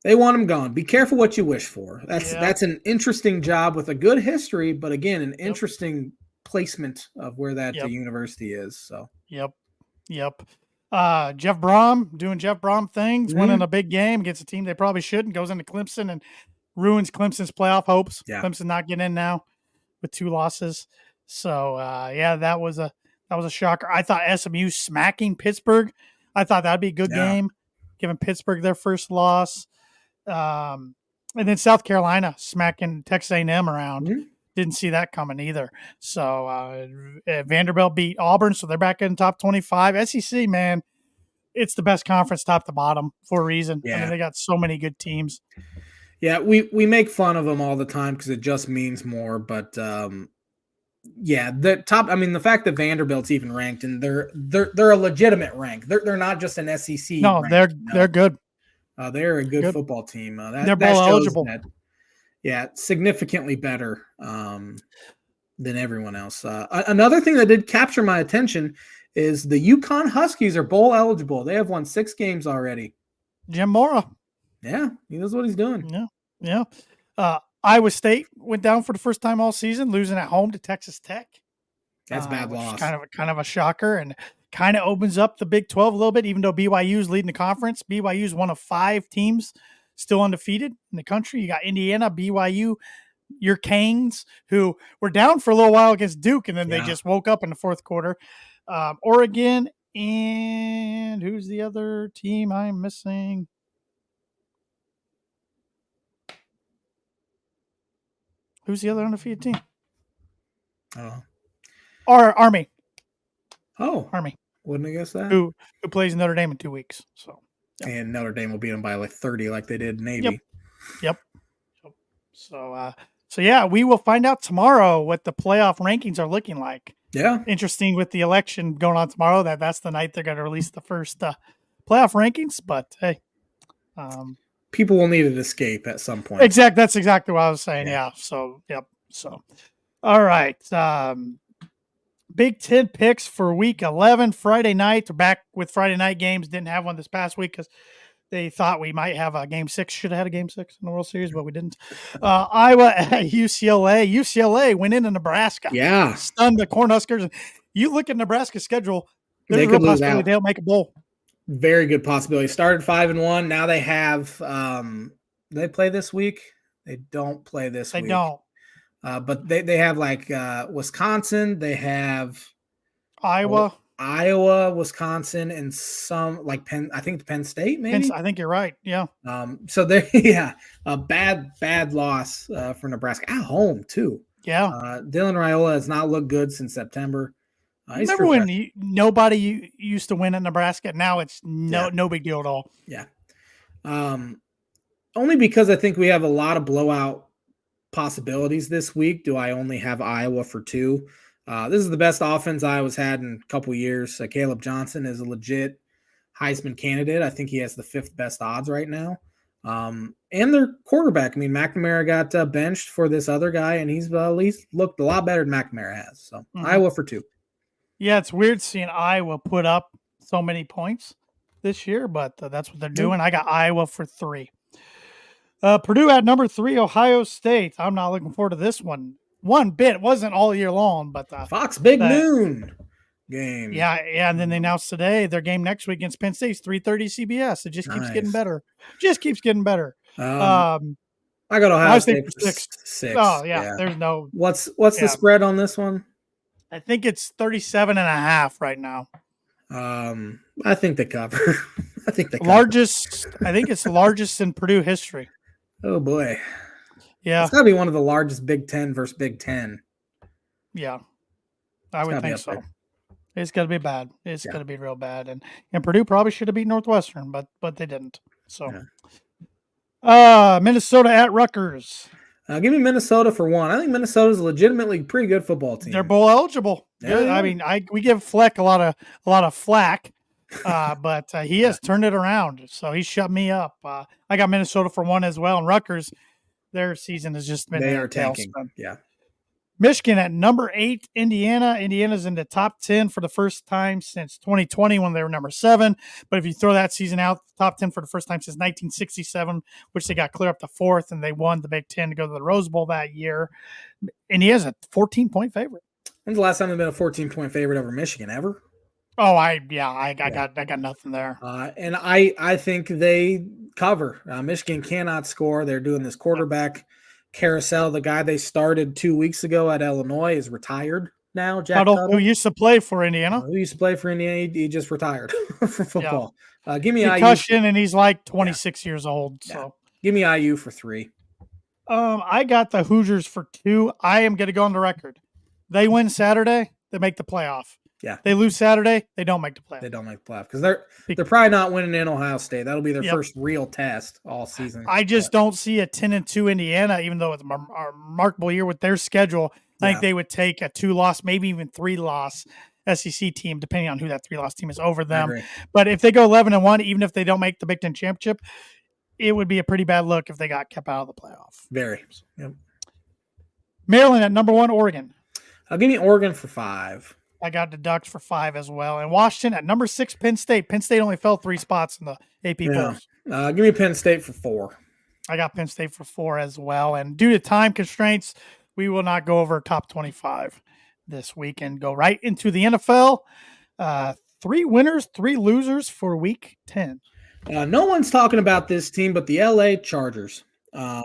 They want him gone. Be careful what you wish for. That's an interesting job with a good history, but again, an interesting placement of where that university is. So Yep. Jeff Brom doing Jeff Brom things, winning a big game against a team they probably shouldn't, goes into Clemson and ruins Clemson's playoff hopes. Yeah. Clemson not getting in now with 2 losses. So that was a shocker. I thought SMU smacking Pittsburgh. I thought that'd be a good game, giving Pittsburgh their first loss. And then South Carolina smacking Texas A&M around. Mm-hmm. Didn't see that coming either. So Vanderbilt beat Auburn, so they're back in top 25. SEC, man, it's the best conference top to bottom for a reason. Yeah. I mean, they got so many good teams. Yeah, we make fun of them all the time because it just means more. But the top. I mean, the fact that Vanderbilt's even ranked, and they're a legitimate rank. They're not just an SEC. No, rank, they're good. They're a good football team. They're bowl eligible. Significantly better than everyone else. Another thing that did capture my attention is the Yukon Huskies are bowl eligible. They have won 6 games already. Jim Mora. Yeah, he knows what he's doing. Yeah, yeah. Iowa State went down for the first time all season, losing at home to Texas Tech. That's bad which loss. is kind of a shocker, and kind of opens up the Big 12 a little bit. Even though BYU's leading the conference, BYU's one of 5 teams still undefeated in the country. You got Indiana, BYU, your Canes, who were down for a little while against Duke, and then they just woke up in the fourth quarter. Oregon, and who's the other team I'm missing? Who's the other undefeated team? Oh. Army. Oh. Army. Wouldn't have guessed that. Who plays Notre Dame in 2 weeks. So And Notre Dame will beat them by like 30 like they did Navy. Yep. So yeah, we will find out tomorrow what the playoff rankings are looking like. Yeah. Interesting with the election going on tomorrow. That's the night they're going to release the first playoff rankings. But hey, people will need an escape at some point. That's exactly what I was saying. Yeah. So yep. So all right. Big 10 picks for week 11, Friday night. We're back with Friday night games. Didn't have one this past week because they thought we might have a game 6. Should have had a game 6 in the World Series, but we didn't. Iowa at UCLA. UCLA went into Nebraska. Yeah. Stunned the Cornhuskers. And you look at Nebraska's schedule, there's They a real could lose possibility out. they'll make a bowl. Very good possibility. Started 5-1. Now they have they play this week. They don't play this week. They don't. But they have like Wisconsin. They have Iowa, Wisconsin, and some like Penn. I think Penn State. Maybe. I think you're right. Yeah. So they a bad loss for Nebraska at home too. Yeah. Dylan Raiola has not looked good since September. Remember when nobody used to win at Nebraska? Now it's no big deal at all. Yeah. Only because I think we have a lot of blowout possibilities this week. Do I only have Iowa for 2? This is the best offense Iowa's had in a couple years. Caleb Johnson is a legit Heisman candidate. I think he has the 5th best odds right now. And their quarterback. I mean, McNamara got benched for this other guy, and he's at least looked a lot better than McNamara has. So Iowa for 2. Yeah, it's weird seeing Iowa put up so many points this year, but that's what they're doing. I got Iowa for 3. Purdue at number 3, Ohio State. I'm not looking forward to this one bit. It wasn't all year long, but Fox Big Noon game. Yeah, and then they announced today their game next week against Penn State is 3:30 CBS. It just keeps getting better. I got Ohio State for 6. Oh yeah, there's no. What's the spread on this one? I think it's 37.5 right now. I think they cover. I think it's largest in Purdue history. Oh boy. Yeah. It's gotta be one of the largest Big 10 versus Big 10. Yeah. I would think so. It's gonna be bad. It's gonna be real bad. And Purdue probably should have beat Northwestern, but they didn't. So Minnesota at Rutgers. Give me Minnesota for 1. I think Minnesota's a legitimately pretty good football team. They're bowl eligible. Yeah. I mean, we give Fleck a lot of flack, but he has turned it around. So he shut me up. I got Minnesota for 1 as well. And Rutgers, their season has just been a tanking. tailspin. Yeah. Michigan at number 8, Indiana. Indiana's in the top 10 for the first time since 2020 when they were number 7. But if you throw that season out, top 10 for the first time since 1967, which they got clear up to 4th, and they won the Big 10 to go to the Rose Bowl that year. Indiana's a 14-point favorite. When's the last time they've been a 14-point favorite over Michigan? Ever? Oh, I got nothing there. And I think they cover. Michigan cannot score. They're doing this quarterback carousel. The guy they started 2 weeks ago at Illinois is retired now. Jack Tuttle, who used to play for Indiana. He just retired from football. Give me concussion, and he's like 26 years old. So give me IU for 3. I got the Hoosiers for 2. I am going to go on the record. They win Saturday, they make the playoff. Yeah. They lose Saturday, they don't make the playoff. They don't make the playoff because they're probably not winning in Ohio State. That'll be their first real test all season. I just don't see a 10-2 Indiana, even though it's a remarkable year with their schedule. I think they would take a 2-loss, maybe even 3-loss SEC team, depending on who that 3-loss team is over them. But if they go 11-1, even if they don't make the Big Ten championship, it would be a pretty bad look if they got kept out of the playoff. Very. Yep. Maryland at number 1, Oregon. Give me Oregon for 5. I got the Ducks for 5 as well. And Washington at number 6, Penn State. Penn State only fell 3 spots in the AP Yeah. polls. Give me Penn State for 4. I got Penn State for 4 as well. And due to time constraints, we will not go over top 25 this week and go right into the NFL. 3 winners, 3 losers for week 10. No one's talking about this team, but the LA Chargers. I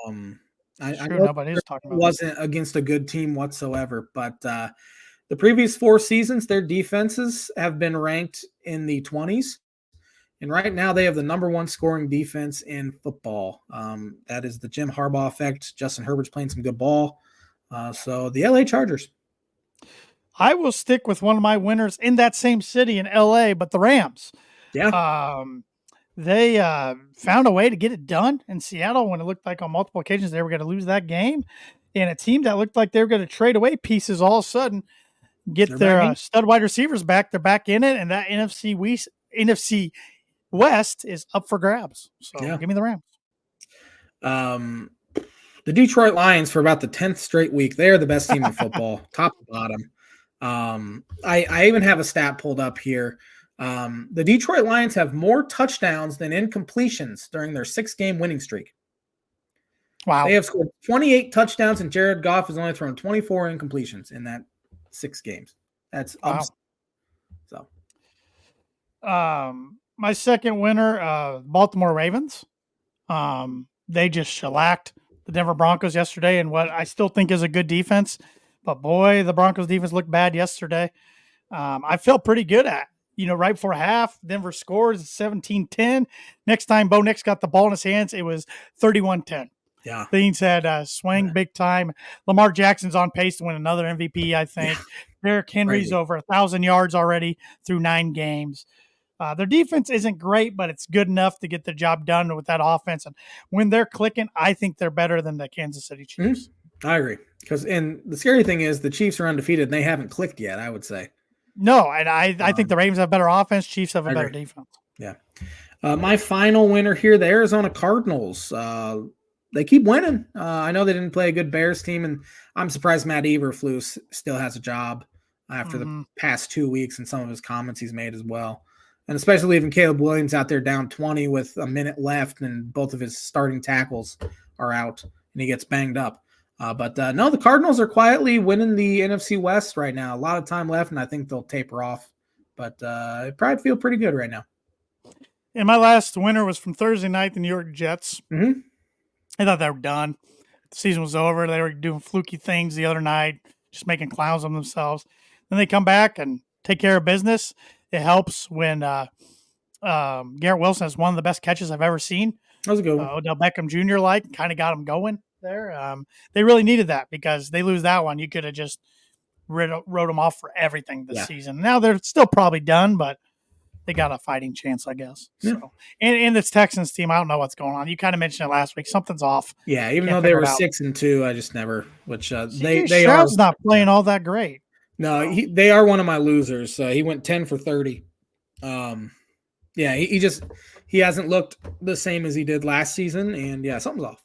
Sure, know nobody it is talking about wasn't against a good team whatsoever, but the previous 4 seasons, their defenses have been ranked in the 20s. And right now, they have the number 1 scoring defense in football. That is the Jim Harbaugh effect. Justin Herbert's playing some good ball. So the LA Chargers. I will stick with one of my winners in that same city in LA, but the Rams. Yeah. They found a way to get it done in Seattle when it looked like on multiple occasions they were going to lose that game. And a team that looked like they were going to trade away pieces all of a sudden get their stud wide receivers back. They're back in it, and that NFC West is up for grabs. So give me the Rams. The Detroit Lions for about the 10th straight week. They're the best team in football, top to bottom. I even have a stat pulled up here. The Detroit Lions have more touchdowns than incompletions during their 6-game winning streak. Wow. They have scored 28 touchdowns, and Jared Goff has only thrown 24 incompletions in that 6 games. That's wow. So, my second winner, Baltimore Ravens. They just shellacked the Denver Broncos yesterday in what I still think is a good defense. But boy, the Broncos defense looked bad yesterday. I felt pretty good at, right before half, Denver scores 17-10. Next time Bo Nix got the ball in his hands, it was 31-10. Yeah. Things had swung big time. Lamar Jackson's on pace to win another MVP, I think. Derrick Henry's over 1,000 yards already through 9 games. Their defense isn't great, but it's good enough to get the job done with that offense. And when they're clicking, I think they're better than the Kansas City Chiefs. I agree. And the scary thing is the Chiefs are undefeated and they haven't clicked yet, I would say. No, and I think the Ravens have better offense. Chiefs have a better defense. Yeah. My final winner here, the Arizona Cardinals. They keep winning. I know they didn't play a good Bears team, and I'm surprised Matt Eberflus still has a job after the past 2 weeks and some of his comments he's made as well. And especially leaving Caleb Williams out there down 20 with a minute left and both of his starting tackles are out and he gets banged up. But no, the Cardinals are quietly winning the NFC West right now. A lot of time left, and I think they'll taper off. But it probably feel pretty good right now. And my last winner was from Thursday night, the New York Jets. Mm-hmm. I thought they were done. The season was over. They were doing fluky things the other night, just making clowns of themselves. Then they come back and take care of business. It helps when Garrett Wilson has one of the best catches I've ever seen. That was a good one. Odell Beckham Jr. kind of got him going there. They really needed that because they lose that one. You could have just wrote them off for everything this season. Now they're still probably done, but they got a fighting chance, I guess. Yeah. So, and this Texans team, I don't know what's going on. You kind of mentioned it last week. Something's off. Yeah, even though they were 6-2, I just never. Which they Stroud's not playing all that great. No, they are one of my losers. He went 10 for 30. He hasn't looked the same as he did last season, and something's off.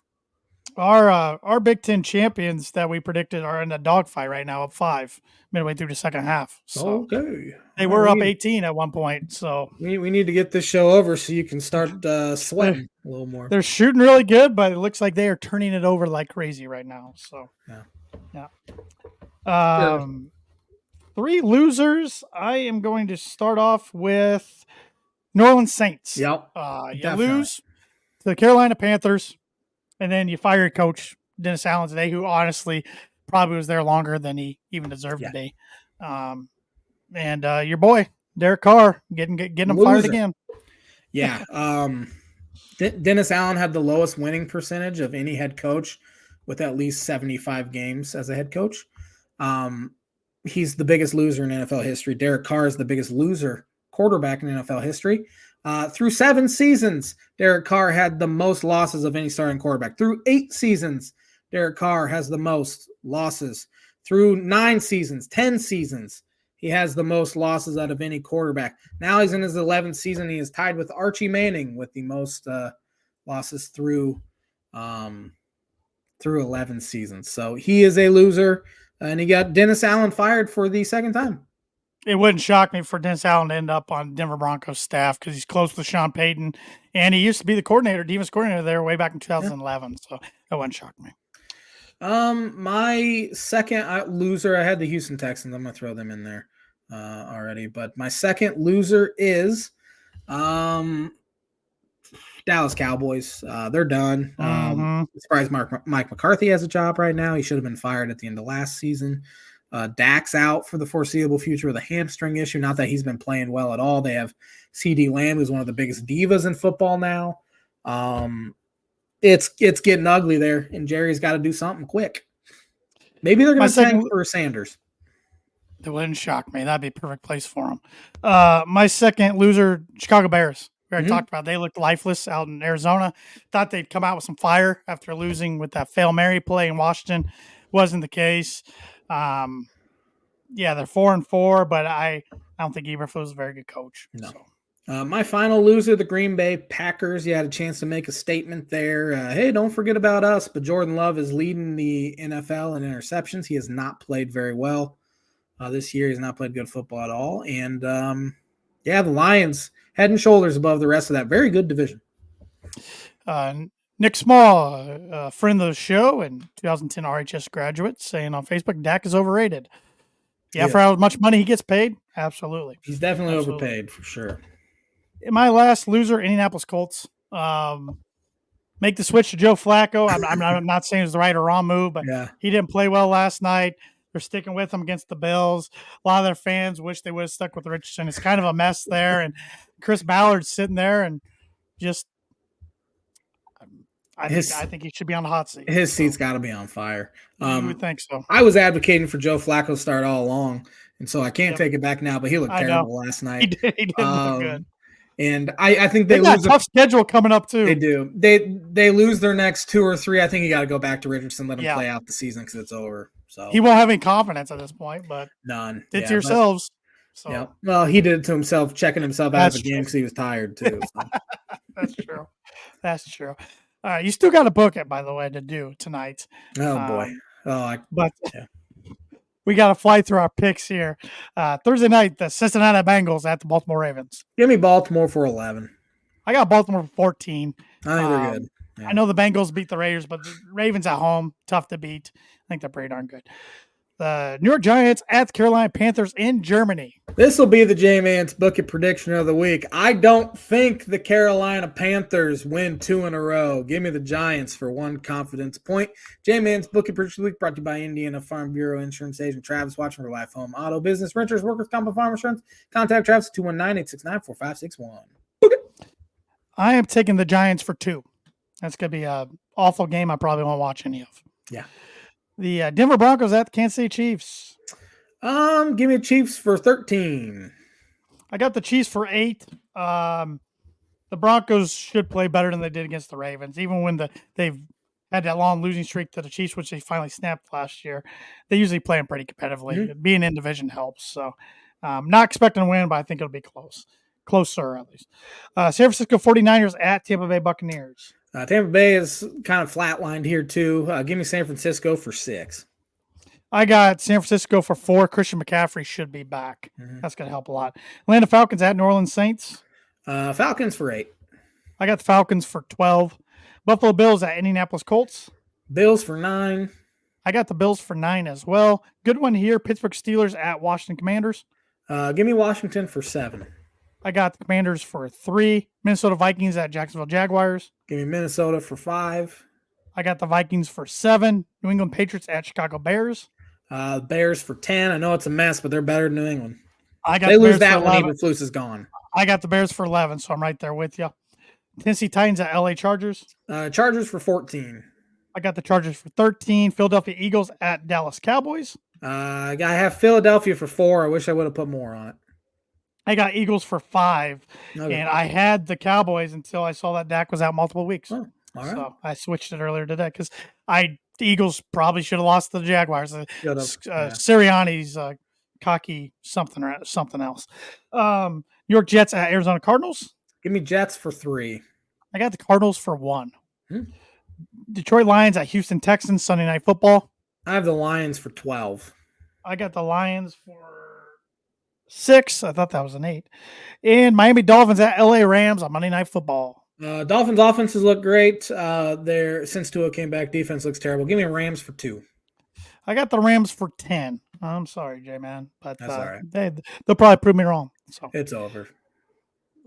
Our Big Ten champions that we predicted are in a dogfight right now, up 5 midway through the second half. So okay, they were up 18 at one point. So we need to get this show over so you can start sweating a little more. They're shooting really good, but it looks like they are turning it over like crazy right now. So yeah. 3 losers. I am going to start off with New Orleans Saints. Yep. You lose to the Carolina Panthers, and then you fire your coach, Dennis Allen, today, who honestly probably was there longer than he even deserved to be. And your boy, Derek Carr, getting him fired again. Yeah. Dennis Allen had the lowest winning percentage of any head coach with at least 75 games as a head coach. He's the biggest loser in NFL history. Derek Carr is the biggest loser quarterback in NFL history. Through 7 seasons, Derek Carr had the most losses of any starting quarterback. Through 8 seasons, Derek Carr has the most losses. Through 9 seasons, 10 seasons, he has the most losses out of any quarterback. Now he's in his 11th season. He is tied with Archie Manning with the most losses through 11 seasons. So he is a loser. And he got Dennis Allen fired for the second time. It wouldn't shock me for Dennis Allen to end up on Denver Broncos staff because he's close with Sean Payton, and he used to be the coordinator, defense coordinator there way back in 2011. So that wouldn't shock me. My second loser, I had the Houston Texans. I'm gonna throw them in there already, but my second loser is Dallas Cowboys. They're done. Surprised Mike McCarthy has a job right now. He should have been fired at the end of last season. Dak's out for the foreseeable future with a hamstring issue. Not that he's been playing well at all. They have CD Lamb, who's one of the biggest divas in football now. It's getting ugly there, and Jerry's got to do something quick. Maybe they're going to tank for Sanders. That wouldn't shock me. That'd be a perfect place for him. My second loser, Chicago Bears. We already talked about. They looked lifeless out in Arizona. Thought they'd come out with some fire after losing with that Fail Mary play in Washington. Wasn't the case. Yeah, they're 4-4, but I don't think Eberflus is a very good coach. No. So. My final loser, the Green Bay Packers. You had a chance to make a statement there. Hey, don't forget about us. But Jordan Love is leading the NFL in interceptions. He has not played very well this year. He's not played good football at all. And, the Lions head and shoulders above the rest of that very good division. Nick Small, a friend of the show and 2010 RHS graduate, saying on Facebook, Dak is overrated. Yeah, for how much money he gets paid? Absolutely. He's definitely overpaid for sure. My last loser, Indianapolis Colts. Make the switch to Joe Flacco. I'm not saying it's the right or wrong move, but he didn't play well last night. They're sticking with him against the Bills. A lot of their fans wish they would have stuck with Richardson. It's kind of a mess there. And Chris Ballard's sitting there and just I think he should be on the hot seat. His seat's got to be on fire. You would think so. I was advocating for Joe Flacco start all along, and so I can't take it back now, but he looked terrible last night. He did look good. And I think they got a tough schedule coming up too. They do. They lose their next 2 or 3. I think you got to go back to Richardson, let him play out the season because it's over. So he won't have any confidence at this point, but none. Did to yourselves. So yeah. Well, he did it to himself, checking himself out of the game because he was tired too. So. That's true. That's true. All right, you still got a book it, by the way, to do tonight. Oh boy. We got to fly through our picks here. Thursday night, the Cincinnati Bengals at the Baltimore Ravens. Give me Baltimore for 11. I got Baltimore for 14. I think they're good. Yeah. I know the Bengals beat the Raiders, but the Ravens at home, tough to beat. I think they're pretty darn good. The New York Giants at the Carolina Panthers in Germany. This will be the J-Man's Bucket prediction of the week. I don't think the Carolina Panthers win 2 in a row. Give me the Giants for 1 confidence point. J-Man's Bucket prediction of the week brought to you by Indiana Farm Bureau Insurance Agent Travis Watching for Life Home Auto Business Renters Workers Comp and Farm Insurance. Contact Travis at 219-869-4561. I am taking the Giants for 2. That's going to be an awful game I probably won't watch any of. Yeah. The Denver Broncos at the Kansas City Chiefs. Give me Chiefs for 13. I got the Chiefs for 8. The Broncos should play better than they did against the Ravens, even when they've had that long losing streak to the Chiefs, which they finally snapped last year. They usually play them pretty competitively. Mm-hmm. Being in division helps. So, not expecting to win, but I think it'll be close. Closer, at least. San Francisco 49ers at Tampa Bay Buccaneers. Tampa Bay is kind of flatlined here, too. Give me San Francisco for 6. I got San Francisco for 4. Christian McCaffrey should be back. Mm-hmm. That's going to help a lot. Atlanta Falcons at New Orleans Saints. Falcons for 8. I got the Falcons for 12. Buffalo Bills at Indianapolis Colts. Bills for 9. I got the Bills for 9 as well. Good one here. Pittsburgh Steelers at Washington Commanders. Give me Washington for 7. I got the Commanders for 3. Minnesota Vikings at Jacksonville Jaguars. Give me Minnesota for 5. I got the Vikings for 7. New England Patriots at Chicago Bears. Bears for 10. I know it's a mess, but they're better than New England. They lose that one even Flus is gone. I got the Bears for 11, so I'm right there with you. Tennessee Titans at LA Chargers. Chargers for 14. I got the Chargers for 13. Philadelphia Eagles at Dallas Cowboys. I have Philadelphia for 4. I wish I would have put more on it. I got Eagles for 5, and I had the Cowboys until I saw that Dak was out multiple weeks. Oh, all right. So I switched it earlier today because the Eagles probably should have lost to the Jaguars. Sirianni's cocky something else. New York Jets at Arizona Cardinals. Give me Jets for 3. I got the Cardinals for 1. Detroit Lions at Houston Texans Sunday Night Football. I have the Lions for 12. I got the Lions for 6. I thought that was an 8. And Miami Dolphins at LA Rams on Monday Night Football. Dolphins offenses look great. Since Tua came back, defense looks terrible. Give me Rams for 2. I got the Rams for 10. I'm sorry, J-Man, but That's all right. they'll probably prove me wrong. So it's over.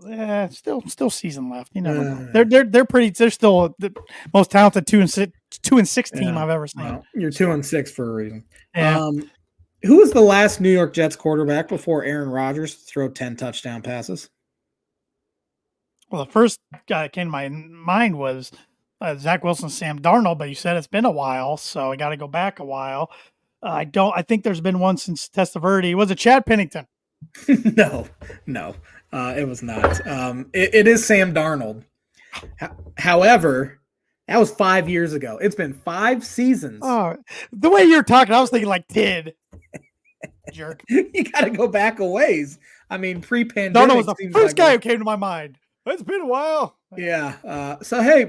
Yeah, still season left. You never know. They're pretty. They're still the most talented 2-6 team I've ever seen. Well, you're 2-6 for a reason. Yeah. Who was the last New York Jets quarterback before Aaron Rodgers to throw 10 touchdown passes? Well, the first guy that came to my mind was Zach Wilson, Sam Darnold, but you said it's been a while, so I got to go back a while. I think there's been one since Testaverde. Was it Chad Pennington? No, it was not. It is Sam Darnold. However, that was 5 years ago. It's been 5 seasons. Oh, the way you're talking, I was thinking like Tid. Jerk. You got to go back a ways. I mean, pre-pandemic. Darnold was the first guy who came to my mind. It's been a while. Yeah. So hey,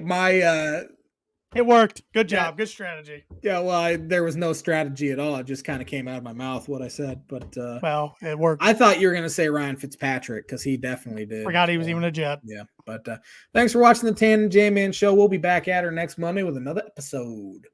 it worked. Good job. Good strategy. Yeah. Well, there was no strategy at all. It just kind of came out of my mouth what I said. But well, it worked. I thought you were going to say Ryan Fitzpatrick because he definitely did. Forgot he was even a Jet. Yeah. But thanks for watching the Tan and J-Man show. We'll be back at her next Monday with another episode.